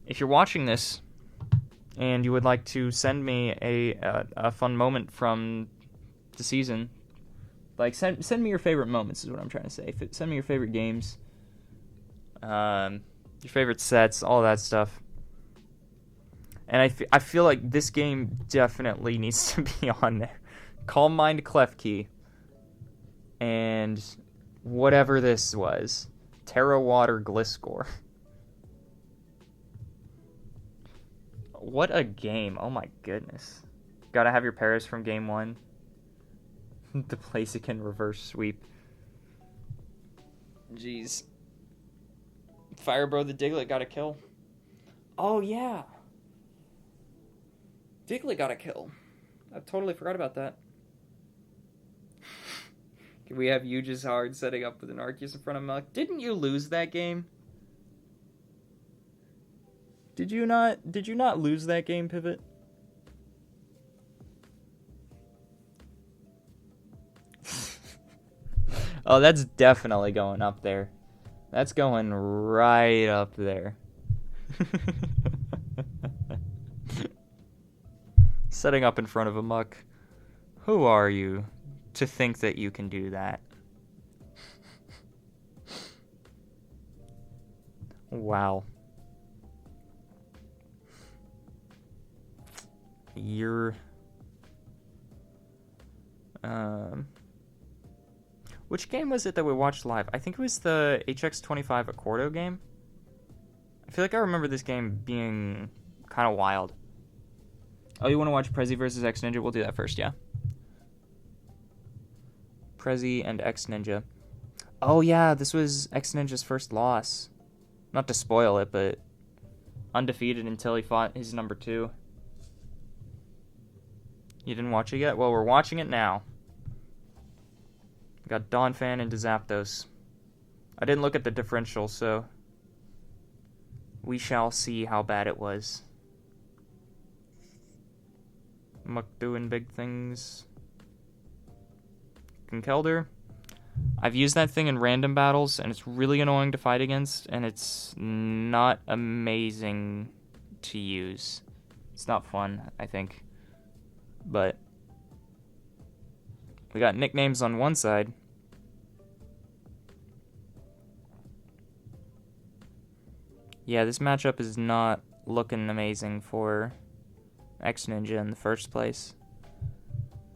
if you're watching this and you would like to send me a fun moment from the season, like send me your favorite moments is what I'm trying to say. Send me your favorite games, your favorite sets, all that stuff. And I feel like this game definitely needs to be on there. Calm Mind Klefki and whatever this was, Terra Water Gliscor. What a game. Oh my goodness. Gotta have your Paris from game 1. The Blaziken reverse sweep. Jeez. Firebro the Diglett got a kill. Oh yeah. Diglett got a kill. I totally forgot about that. We have Ujizard setting up with an Arceus in front of Muck. Didn't you lose that game? Did you not lose that game, Pivot? Oh, that's definitely going up there. That's going right up there. Setting up in front of a Muck. Who are you to think that you can do that? Wow. You're... Which game was it that we watched live? I think it was the HX25 Accordo game. I feel like I remember this game being kind of wild. Oh, you want to watch Prezi versus X Ninja? We'll do that first, yeah. Prezi and X Ninja. Oh yeah, this was X Ninja's first loss. Not to spoil it, but undefeated until he fought his number 2. You didn't watch it yet? Well, we're watching it now. We got Donphan into Zapdos. I didn't look at the differential, so we shall see how bad it was. Muck doing big things. Conkeldurr. I've used that thing in random battles, and it's really annoying to fight against, and it's not amazing to use. It's not fun, I think. But we got nicknames on one side. Yeah, this matchup is not looking amazing for X Ninja in the first place.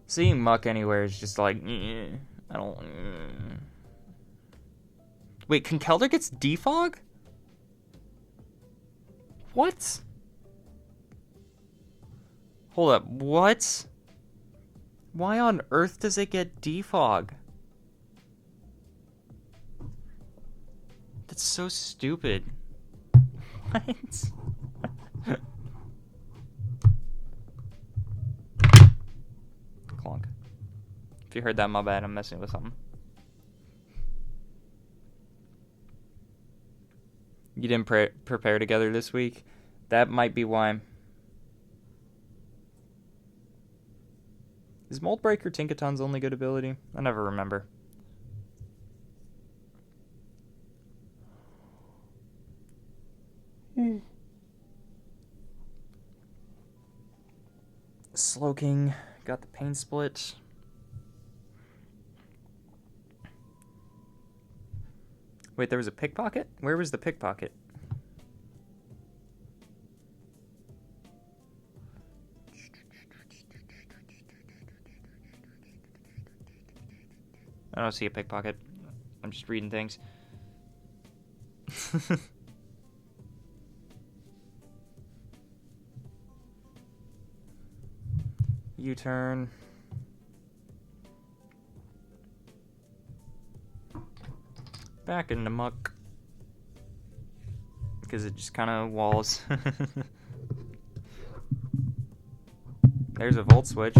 Seeing Muck anywhere is just like, I don't... Wait, Conkeldurr gets Defog? What? Hold up, what? Why on earth does it get Defog? That's so stupid. What? Clonk. If you heard that, my bad. I'm messing with something. You didn't prepare together this week? That might be why. Is Mold Breaker Tinkaton's only good ability? I never remember. Slowking. Got the Pain Split. Wait, there was a pickpocket? Where was the pickpocket? I don't see a pickpocket. I'm just reading things. U-turn. Back into Muck. because it just kind of walls. There's a Volt Switch.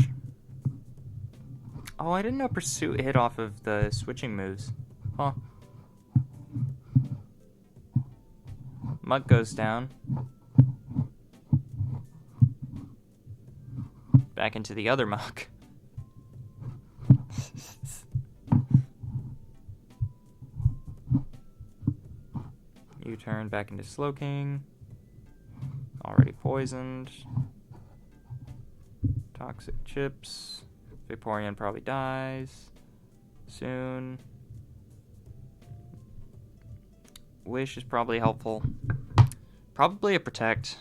Oh, I didn't know Pursuit hit off of the switching moves. Huh. Muck goes down. Back into the other Muck. U-turn back into Slowking. Already poisoned. Toxic Chips. Vaporeon probably dies soon. Wish is probably helpful. Probably a Protect.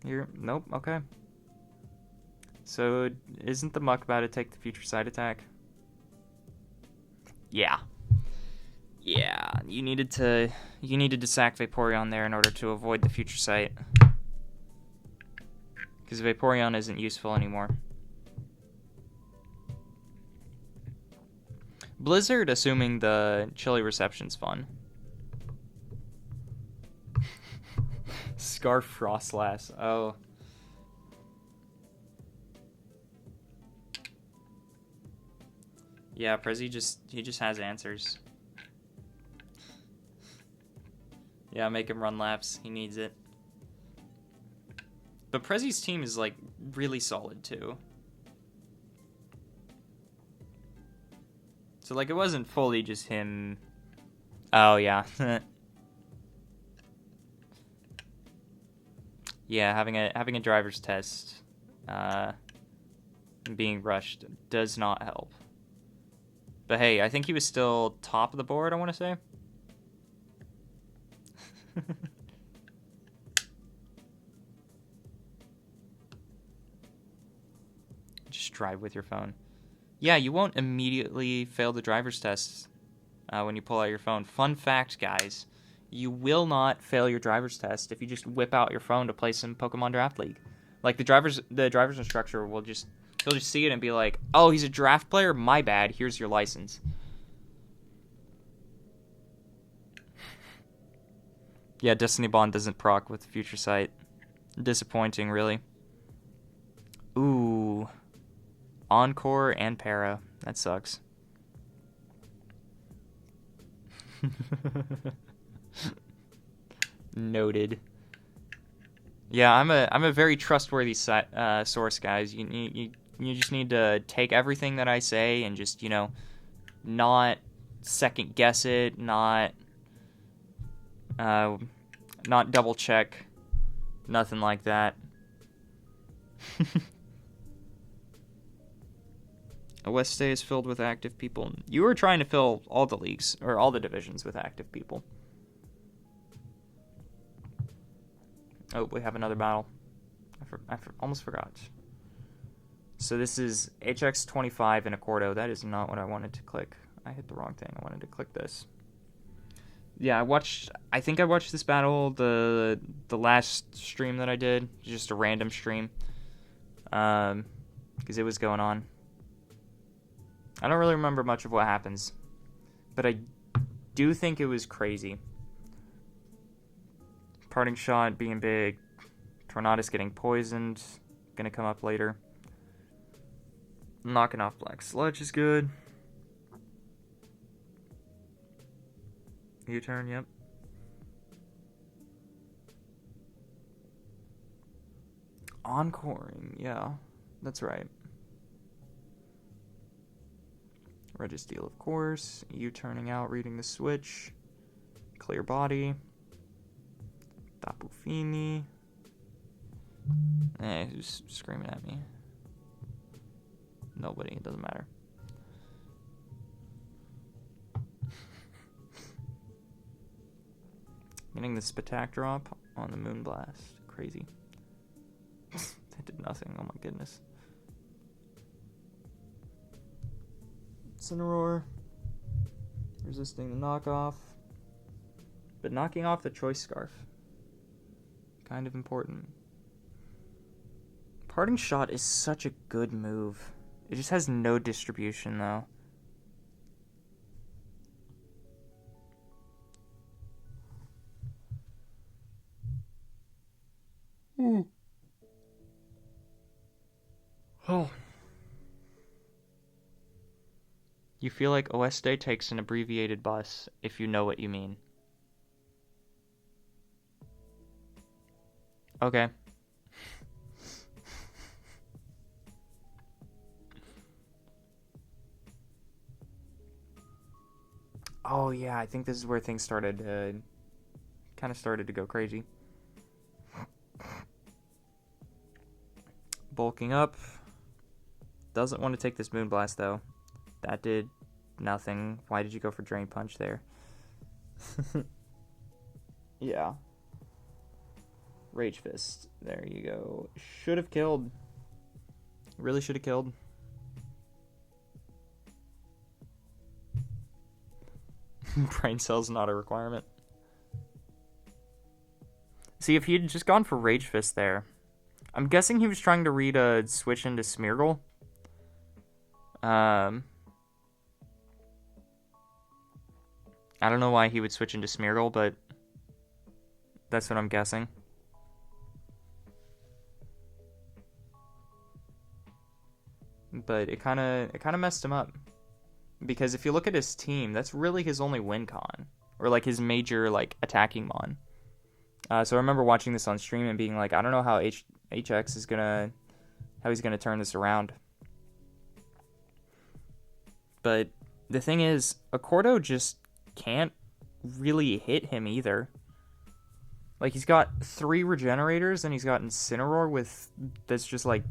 Here, nope, okay. So, isn't the Muck about to take the Future Sight attack? Yeah. Yeah, you needed to sack Vaporeon there in order to avoid the Future Sight. Because Vaporeon isn't useful anymore. Blizzard, assuming the chilly reception's fun. Scarf Frostlass. Oh. Yeah, Prezi he just has answers. Yeah, make him run laps. He needs it. But Prezi's team is, like, really solid, too. So, like, it wasn't fully just him. Oh, yeah. Yeah, having a driver's test being rushed does not help. But hey, I think he was still top of the board, I want to say. Just drive with your phone. Yeah, you won't immediately fail the driver's test when you pull out your phone. Fun fact, guys. You will not fail your driver's test if you just whip out your phone to play some Pokemon Draft League. Like, the driver's instructor will just... He'll just see it and be like, oh, he's a draft player? My bad. Here's your license. Yeah, Destiny Bond doesn't proc with Future Sight. Disappointing, really. Ooh. Encore and Para. That sucks. Noted. Yeah, I'm a very trustworthy source, guys. You just need to take everything that I say and just, not second guess it, not double check, nothing like that. West Day is filled with active people. You were trying to fill all the leagues, or all the divisions with active people. Oh, we have another battle. I almost forgot. So this is HX25 in Accordo. That is not what I wanted to click. I hit the wrong thing. I wanted to click this. Yeah, I think I watched this battle the last stream that I did. Just a random stream. Because it was going on. I don't really remember much of what happens. But I do think it was crazy. Parting Shot being big. Tornadus getting poisoned. Gonna come up later. Knocking off Black Sludge is good. U-turn, yep. Encoring, yeah. That's right. Registeel, of course. U-turning out, reading the switch. Clear body. Tapu Fini. Who's screaming at me? Nobody, it doesn't matter. Getting the Spatak drop on the Moonblast. Crazy. That did nothing, oh my goodness. Incineroar. Resisting the knockoff. But knocking off the Choice Scarf. Kind of important. Parting Shot is such a good move. It just has no distribution, though. Oh. You feel like Oeste takes an abbreviated bus, if you know what you mean. Okay. Oh yeah, I think this is where things started kind of started to go crazy. Bulking up. Doesn't want to take this Moonblast though. That did nothing. Why did you go for Drain Punch there? Yeah. Rage Fist. There you go. Should have killed. Really should have killed. Brain Cell's not a requirement. See, if he had just gone for Rage Fist there, I'm guessing he was trying to read a switch into Smeargle. I don't know why he would switch into Smeargle, but that's what I'm guessing. But it kind of messed him up. Because if you look at his team, that's really his only win con. Or like his major like attacking mon. So I remember watching this on stream and being like, I don't know how HX is how he's gonna turn this around. But the thing is, Accordo just can't really hit him either. Like, he's got 3 regenerators and he's got Incineroar that's just like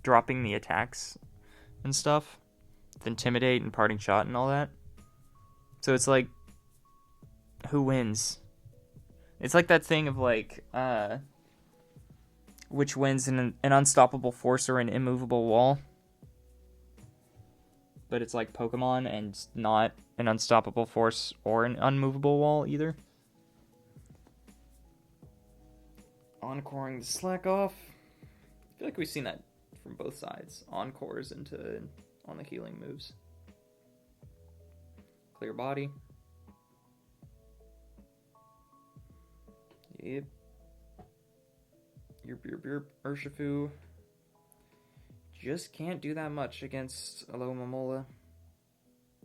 dropping the attacks and stuff. With Intimidate and Parting Shot and all that. So it's like, who wins? It's like that thing of like, which wins an unstoppable force or an immovable wall. But it's like Pokemon and not an unstoppable force or an unmovable wall either. Encoring the Slack Off. I feel like we've seen that from both sides. Encores on the healing moves. Clear Body. Yep. Yerp. Urshifu. Just can't do that much against Alomomola.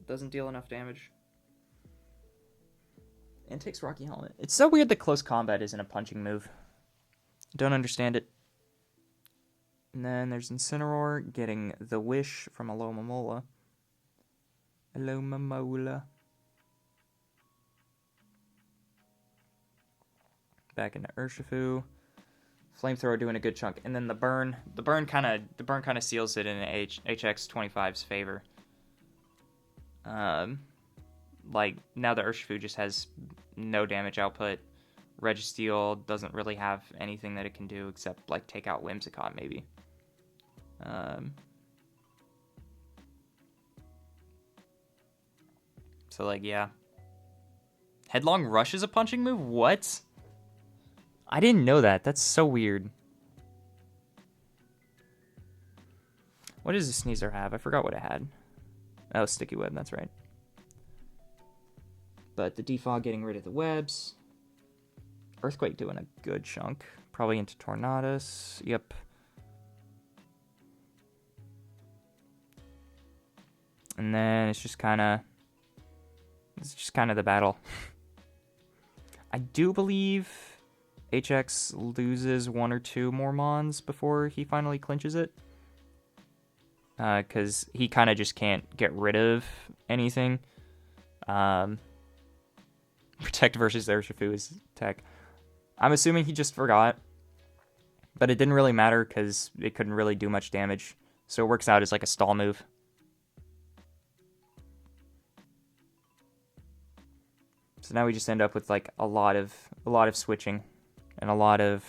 Doesn't deal enough damage. And takes Rocky Helmet. It's so weird that close combat isn't a punching move. Don't understand it. And then there's Incineroar getting the Wish from Alomomola. Alomomola. Back into Urshifu. Flamethrower doing a good chunk, and then the burn kind of seals it in HX25's favor. Like now the Urshifu just has no damage output. Registeel doesn't really have anything that it can do except like take out Whimsicott maybe. So like yeah. Headlong Rush is a punching move? What? I didn't know that. That's so weird. What does the Sneasel have? I forgot what it had. Oh, Sticky Web, that's right. But the Defog getting rid of the webs. Earthquake doing a good chunk. Probably into Tornadus. Yep. And then it's just kind of the battle. I do believe HX loses 1 or 2 more Mons before he finally clinches it. Because he kind of just can't get rid of anything. Protect versus Urshifu is tech. I'm assuming he just forgot. But it didn't really matter because it couldn't really do much damage. So it works out as like a stall move. So now we just end up with like a lot of switching. And a lot of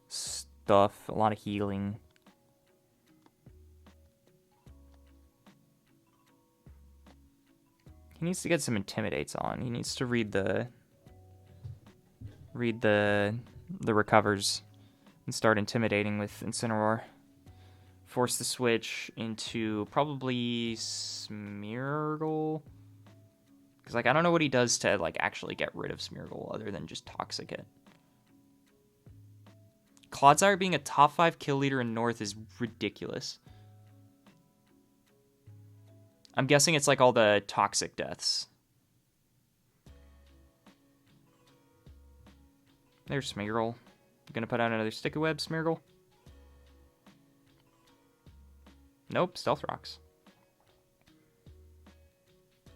stuff, a lot of healing. He needs to get some Intimidates on. He needs to read the recovers and start intimidating with Incineroar. Force the switch into probably Smeargle. Because like I don't know what he does to like actually get rid of Smeargle other than just Toxic it. Clodsire being a top 5 kill leader in North is ridiculous. I'm guessing it's like all the toxic deaths. There's Smeargle. Gonna put out another Sticky Web, Smeargle. Nope, Stealth Rocks.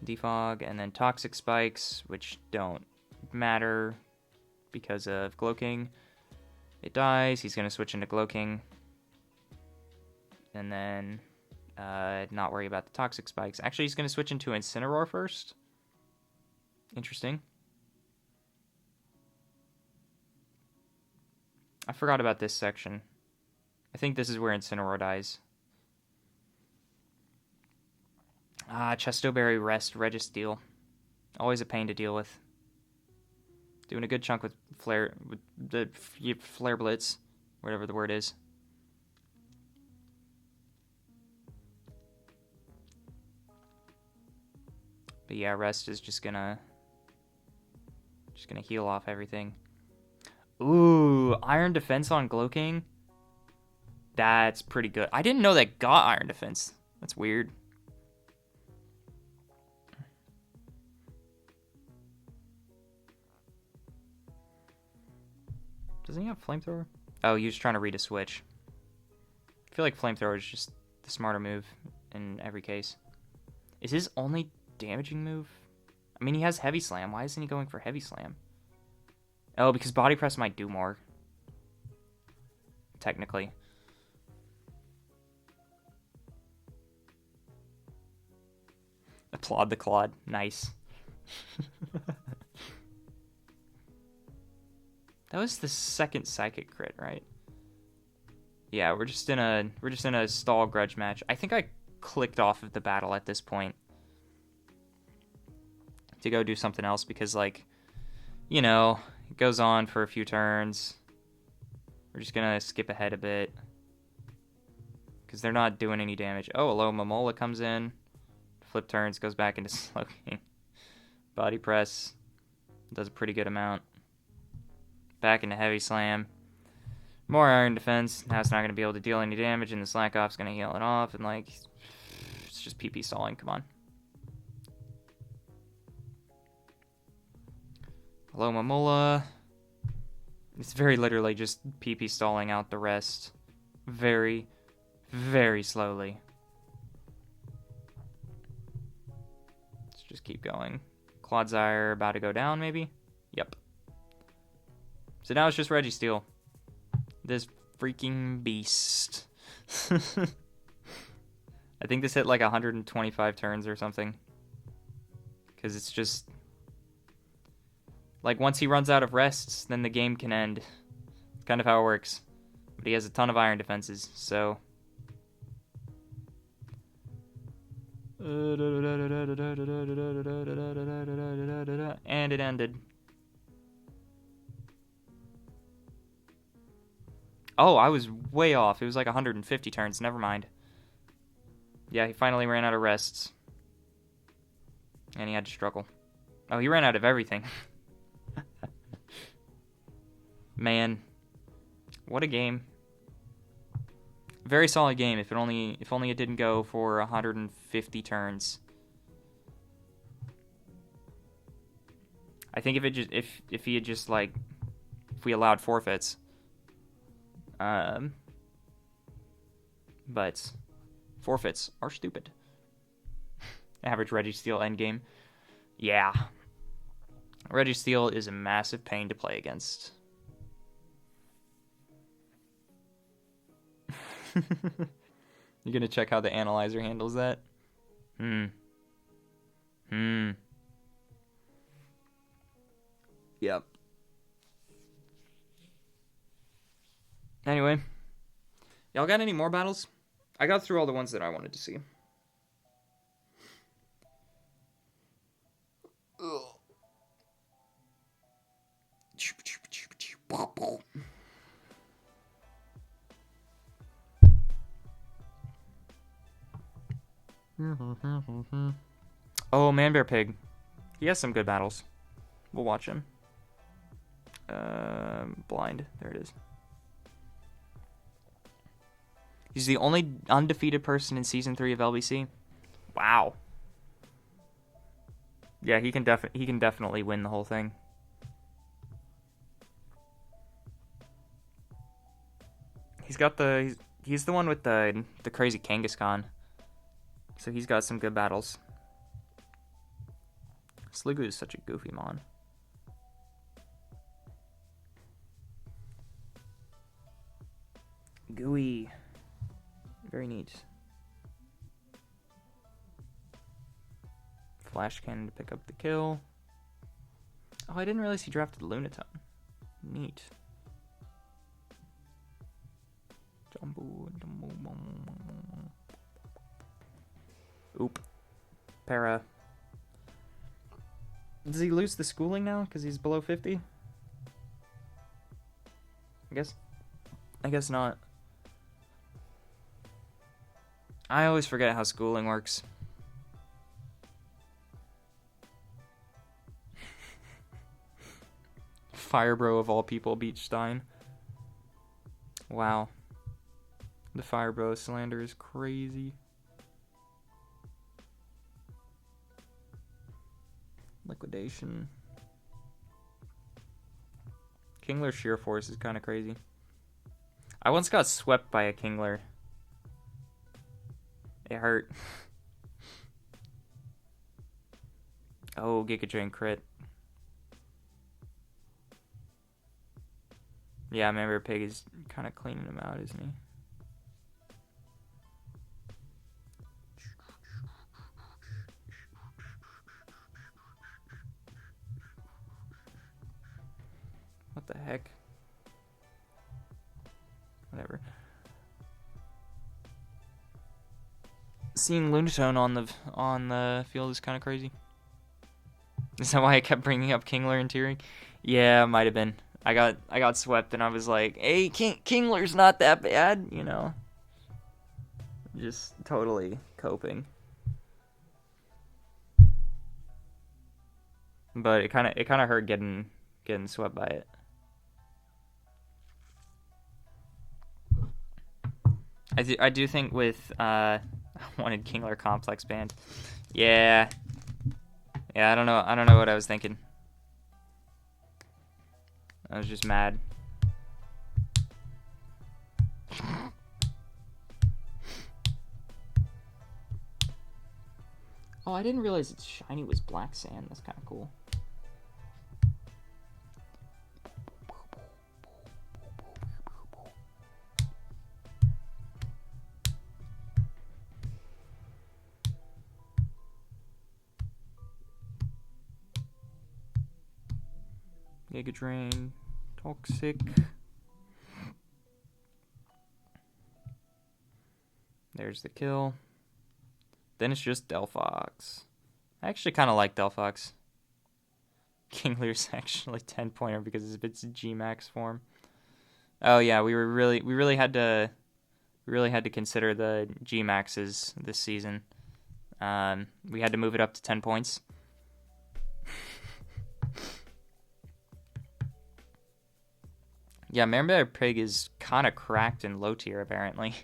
Defog, and then Toxic Spikes, which don't matter because of Gloking. It dies. He's going to switch into Gloking. And then not worry about the Toxic Spikes. Actually, he's going to switch into Incineroar first. Interesting. I forgot about this section. I think this is where Incineroar dies. Chestoberry, Rest, Registeel. Always a pain to deal with. Doing a good chunk with Flare Blitz, whatever the word is. But yeah, Rest is just gonna heal off everything. Ooh, Iron Defense on Gloking. That's pretty good. I didn't know that got Iron Defense. That's weird. Doesn't he have Flamethrower? Oh, he was trying to read a switch. I feel like Flamethrower is just the smarter move in every case. Is his only damaging move? I mean, he has Heavy Slam. Why isn't he going for Heavy Slam? Oh, because Body Press might do more. Technically. Applaud the Claude. Nice. That was the second Psychic crit, right? Yeah, we're just in a stall grudge match. I think I clicked off of the battle at this point to go do something else because, like, you know, it goes on for a few turns. We're just gonna skip ahead a bit because they're not doing any damage. Oh, hello, Momola comes in, flip turns, goes back into Slowking. Body Press does a pretty good amount. Back into Heavy Slam. More Iron Defense. Now it's not going to be able to deal any damage, and the Slack Off's going to heal it off, and, like, it's just PP stalling. Come on. Hello, Momola. It's very literally just PP stalling out the rest. Very, very slowly. Let's just keep going. Clodsire about to go down, maybe? Yep. So now it's just Registeel. This freaking beast. I think this hit like 125 turns or something. Because it's just... like, once he runs out of rests, then the game can end. It's kind of how it works. But he has a ton of Iron Defenses, so... and it ended. Oh, I was way off. It was like 150 turns. Never mind. Yeah, he finally ran out of rests. And he had to struggle. Oh, he ran out of everything. Man. What a game. Very solid game, if only it didn't go for 150 turns. I think if he had just, like, if we allowed forfeits. But forfeits are stupid. Average Registeel endgame. Yeah. Registeel is a massive pain to play against. You're gonna check how the analyzer handles that? Yep. Anyway, y'all got any more battles? I got through all the ones that I wanted to see. Oh, Manbear Pig. He has some good battles. We'll watch him. Blind. There it is. He's the only undefeated person in Season 3 of LBC. Wow. Yeah, he can definitely win the whole thing. He's the one with the crazy Kangaskhan. So he's got some good battles. Sliggoo is such a goofy mon. Gooey. Very neat. Flash Cannon to pick up the kill. Oh, I didn't realize he drafted Lunatone. Neat. Oop. Para. Does he lose the schooling now because he's below 50? I guess not. I always forget how schooling works. Firebro of all people beat Stein. Wow. The Firebro slander is crazy. Liquidation. Kingler Sheer Force is kind of crazy. I once got swept by a Kingler. It hurt. Oh, Giga Drain crit. Yeah, I remember Pig is kind of cleaning him out, isn't he? What the heck? Whatever. Seeing Lunatone on the field is kind of crazy. Is that why I kept bringing up Kingler and Tearing? Yeah, might have been. I got swept and I was like, "Hey, Kingler's not that bad," you know. Just totally coping. But it kind of hurt getting swept by it. I do think with I wanted Kingler Complex banned. Yeah. Yeah, I don't know what I was thinking. I was just mad. Oh, I didn't realize its shiny was Black Sand. That's kind of cool. Giga Drain, Toxic. There's the kill. Then it's just Delphox. I actually kind of like Delphox. Kingler's actually 10-pointer because of its G-Max form. Oh yeah, we really had to consider the G-Maxes this season. We had to move it up to 10 points. Yeah, Maribel Pig is kind of cracked in low tier, apparently.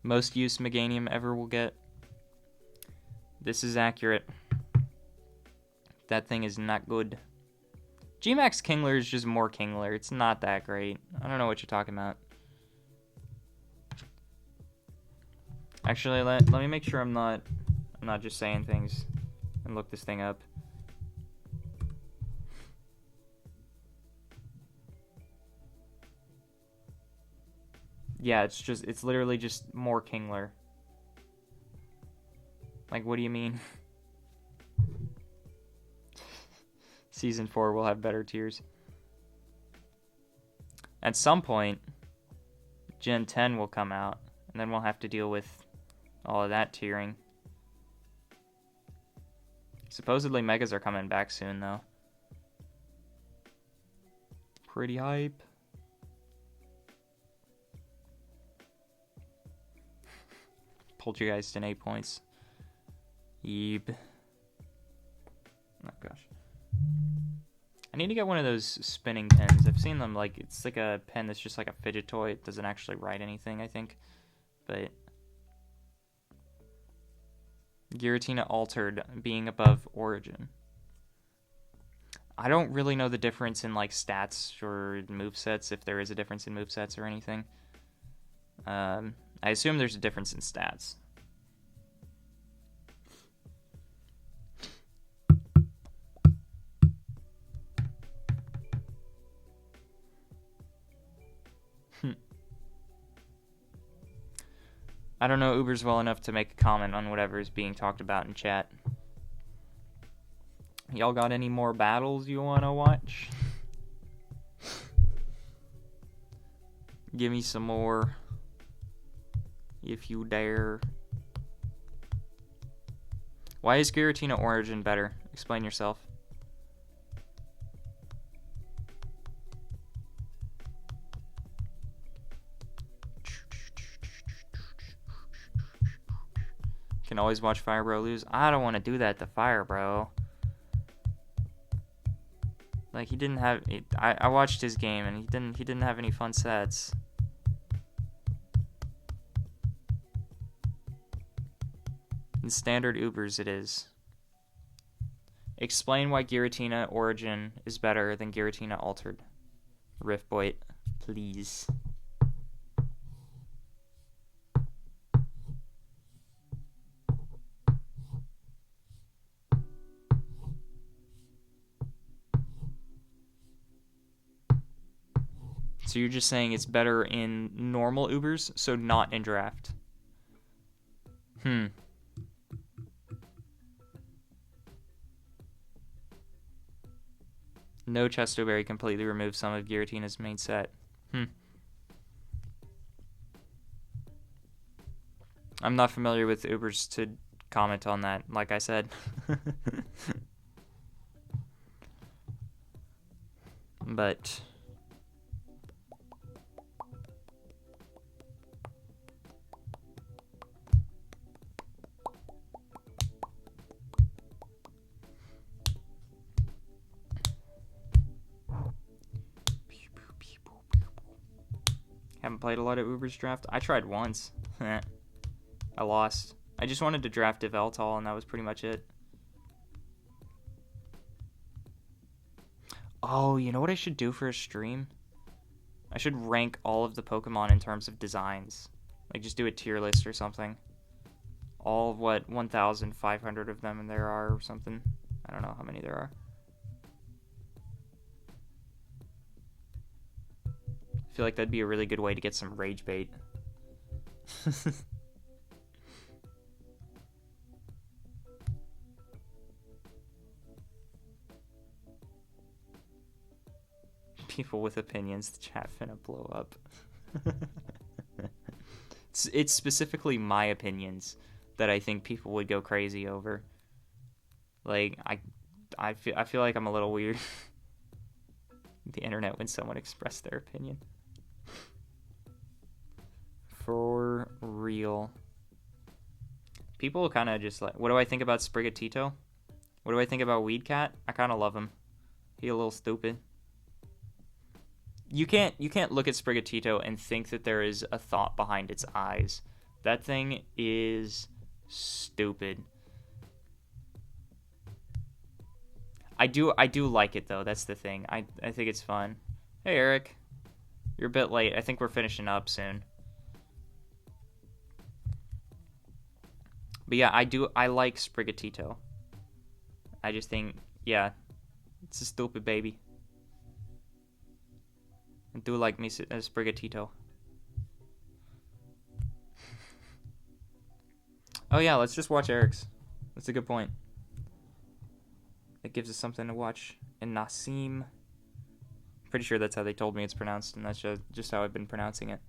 Most use Meganium ever will get. This is accurate. That thing is not good. G-Max Kingler is just more Kingler. It's not that great. I don't know what you're talking about. Actually, let me make sure I'm not just saying things and look this thing up. Yeah, it's literally just more Kingler. Like, what do you mean? Season 4 will have better tiers. At some point, Gen 10 will come out, and then we'll have to deal with all of that tiering. Supposedly Megas are coming back soon, though. Pretty hype. Poltergeist in 8 points. Yeep. Oh gosh. I need to get one of those spinning pens. I've seen them, like, it's like a pen that's just like a fidget toy. It doesn't actually write anything, I think. But Giratina Altered being above Origin. I don't really know the difference in like stats or movesets, if there is a difference in movesets or anything. I assume there's a difference in stats. I don't know Ubers well enough to make a comment on whatever is being talked about in chat. Y'all got any more battles you want to watch? Give me some more, if you dare. Why is Giratina Origin better? Explain yourself. Can always watch Fire Bro lose. I don't want to do that to Fire Bro. Like, he didn't have... I watched his game, and he didn't have any fun sets. In standard Ubers, it is. Explain why Giratina Origin is better than Giratina Altered. Riftboy, please. So you're just saying it's better in normal Ubers, so not in draft. No Chestoberry completely removes some of Giratina's main set. I'm not familiar with Ubers to comment on that, like I said. But... haven't played a lot of Ubers draft. I tried once. I lost. I just wanted to draft Yveltal, and that was pretty much it. Oh, you know what I should do for a stream? I should rank all of the Pokemon in terms of designs. Like, just do a tier list or something. All of what, 1,500 of them there are or something. I don't know how many there are. I feel like that'd be a really good way to get some rage bait. People with opinions, the chat finna blow up. It's specifically my opinions that I think people would go crazy over. Like, I feel like I'm a little weird. The internet when someone expressed their opinion. For real. People kind of just like, what do I think about Sprigatito? What do I think about Weedcat? I kind of love him. He a little stupid. You can't look at Sprigatito and think that there is a thought behind its eyes. That thing is stupid. I do like it though. That's the thing. I think it's fun. Hey Eric, you're a bit late. I think we're finishing up soon. But yeah, I like Sprigatito. I just think, yeah, it's a stupid baby. I do like me as Sprigatito. Oh yeah, let's just watch Eric's. That's a good point. It gives us something to watch. And Nassim. Pretty sure that's how they told me it's pronounced, and that's just how I've been pronouncing it.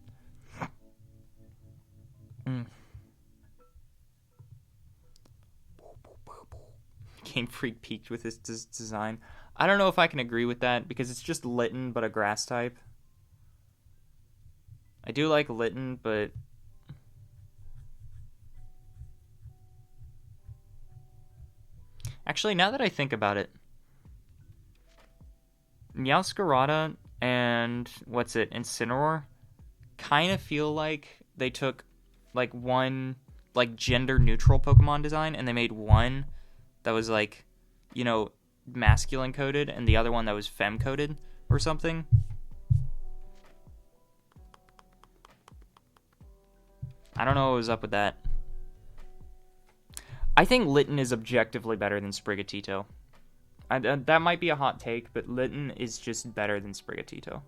Game Freak peaked with his design. I don't know if I can agree with that, because it's just Litten, but a grass type. I do like Litten, but... Actually, now that I think about it, Meowscarada and, Incineroar kind of feel like they took, like, like gender neutral Pokemon design, and they made one that was like, you know, masculine coded, and the other one that was femme coded or something. I don't know what was up with that. I think Litten is objectively better than Sprigatito. That might be a hot take, but Litten is just better than Sprigatito.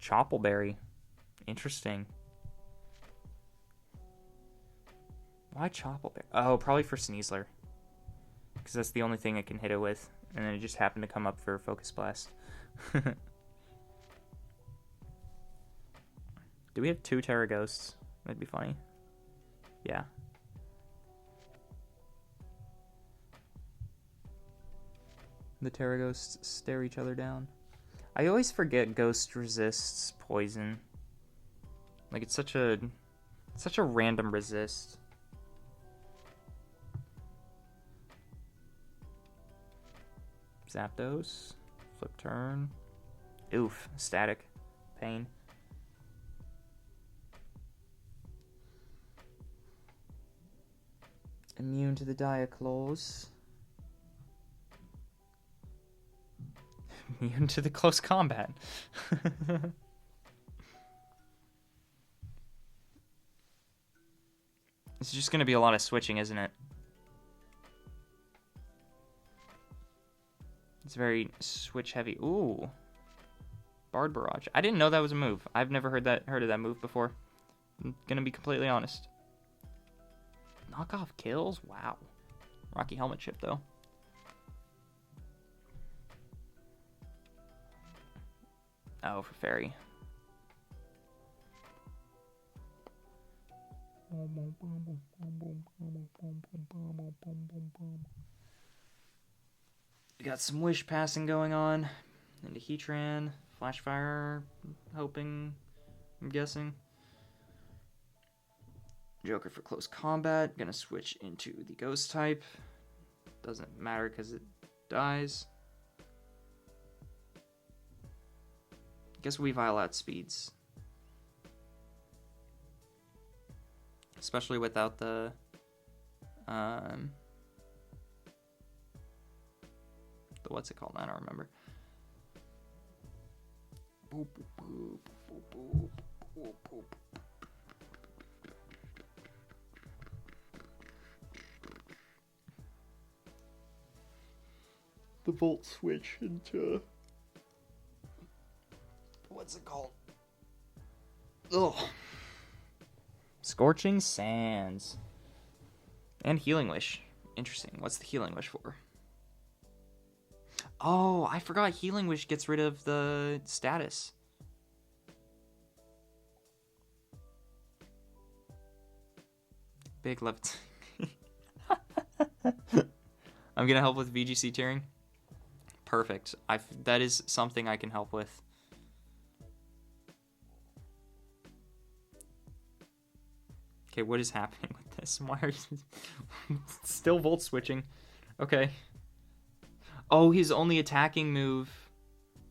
Choppleberry. Interesting. Why Choppleberry? Oh, probably for Sneasler. Because that's the only thing I can hit it with. And then it just happened to come up for Focus Blast. Do we have 2 Terra Ghosts? That'd be funny. Yeah. The Terra Ghosts stare each other down. I always forget Ghost resists poison. Like, it's such a random resist. Zapdos. Flip turn. Oof. Static. Pain. Immune to the Diaclaws. Immune to the close combat. It's just going to be a lot of switching, isn't it? It's very switch heavy. Ooh. Bard Barrage. I didn't know that was a move. I've never heard of that move before. I'm going to be completely honest. Knockoff kills? Wow. Rocky Helmet chip, though. Oh, for Fairy. We got some wish passing going on. Into Heatran. Flash Fire. Hoping. I'm guessing. Joker for close combat. Gonna switch into the Ghost type. Doesn't matter because it dies. Guess Weavile outspeeds. Especially without the what's it called? I don't remember. Boop, boop, boop, boop, boop, boop. The Volt switch into what's it called? Ugh. Scorching Sands. And Healing Wish. Interesting. What's the Healing Wish for? Oh, I forgot Healing Wish gets rid of the status. Big left. I'm gonna help with VGC tiering. Perfect. That is something I can help with. Okay, what is happening with this? Why are you still Volt switching? Okay. Oh, his only attacking move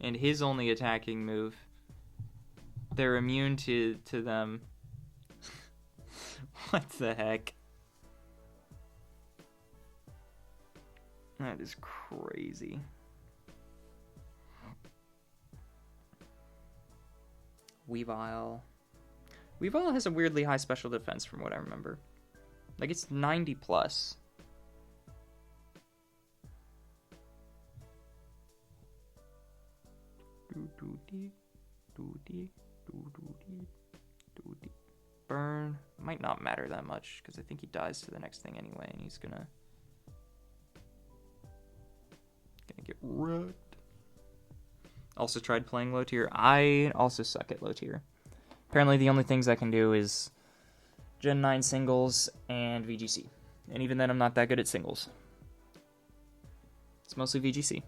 and his only attacking move. They're immune to them. What the heck? That is crazy. Weavile. Weavile has a weirdly high special defense from what I remember. Like, it's 90 plus. Burn. Might not matter that much, because I think he dies to the next thing anyway, and he's gonna get wrecked. Also tried playing low tier. I also suck at low tier. Apparently the only things I can do is Gen 9 singles and VGC. And even then I'm not that good at singles. It's mostly VGC.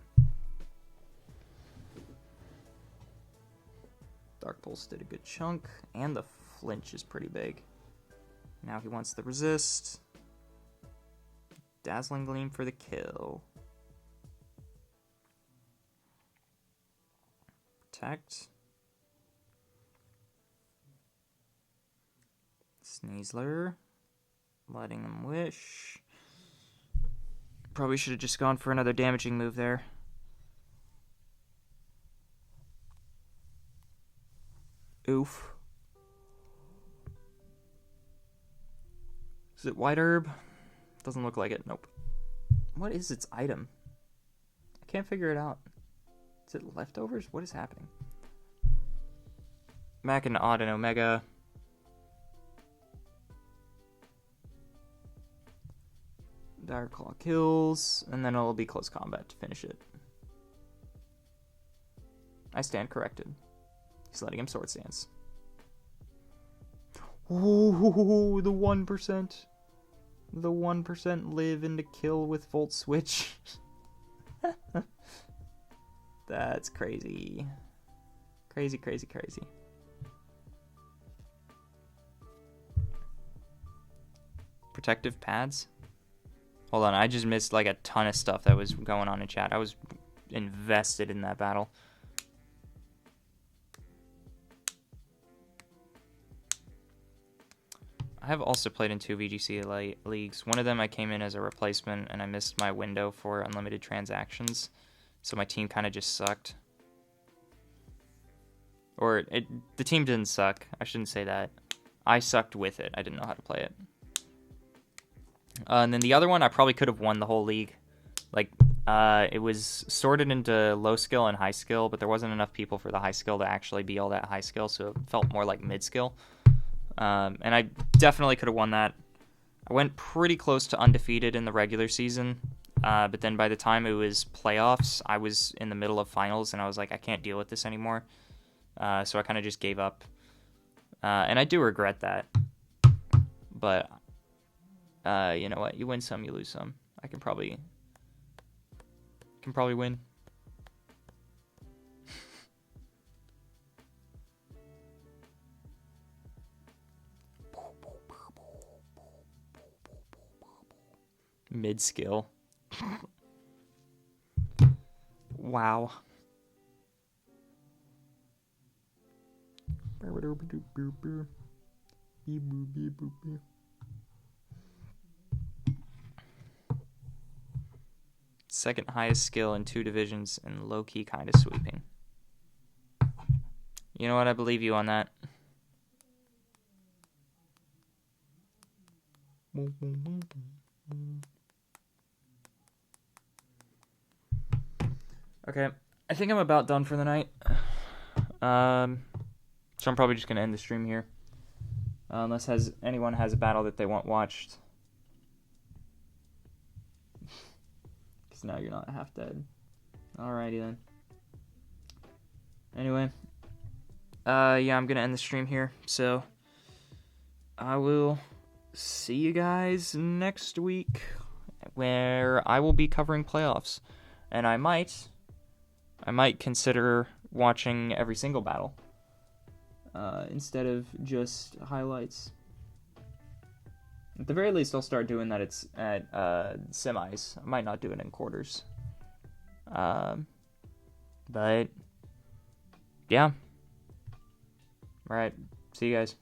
Dark Pulse did a good chunk, and the flinch is pretty big. Now he wants the resist. Dazzling Gleam for the kill. Protect. Sneasler. Letting him wish. Probably should have just gone for another damaging move there. Oof. Is it white herb? Doesn't look like it. Nope. What is its item? I can't figure it out. Is it leftovers? What is happening? Mac and Odd and Omega. Dire Claw kills, and then it'll be close combat to finish it. I stand corrected. He's letting him sword stance. Ooh, the 1%. The 1% live into kill with Volt Switch. That's crazy. Crazy, crazy, crazy. Protective pads? Hold on, I just missed like a ton of stuff that was going on in chat. I was invested in that battle. I have also played in 2 VGC leagues. One of them I came in as a replacement and I missed my window for unlimited transactions. So my team kind of just sucked. Or the team didn't suck. I shouldn't say that. I sucked with it. I didn't know how to play it. And then the other one, I probably could have won the whole league. Like, it was sorted into low skill and high skill, but there wasn't enough people for the high skill to actually be all that high skill, so it felt more like mid skill. And I definitely could have won that. I went pretty close to undefeated in the regular season, but then by the time it was playoffs, I was in the middle of finals, and I was like, I can't deal with this anymore. So I kind of just gave up. And I do regret that. But, you know what? You win some, you lose some. I can probably win. Mid skill. Wow. Second highest skill in 2 divisions and low-key kind of sweeping. You know what? I believe you on that. Okay, I think I'm about done for the night. So I'm probably just going to end the stream here. Unless anyone has a battle that they want watched. Because now you're not half dead. Alrighty then. Anyway. Yeah, I'm going to end the stream here. So, I will see you guys next week. Where I will be covering playoffs. And I might consider watching every single battle. Instead of just highlights. At the very least, I'll start doing that at semis. I might not do it in quarters. But, yeah. Alright, see you guys.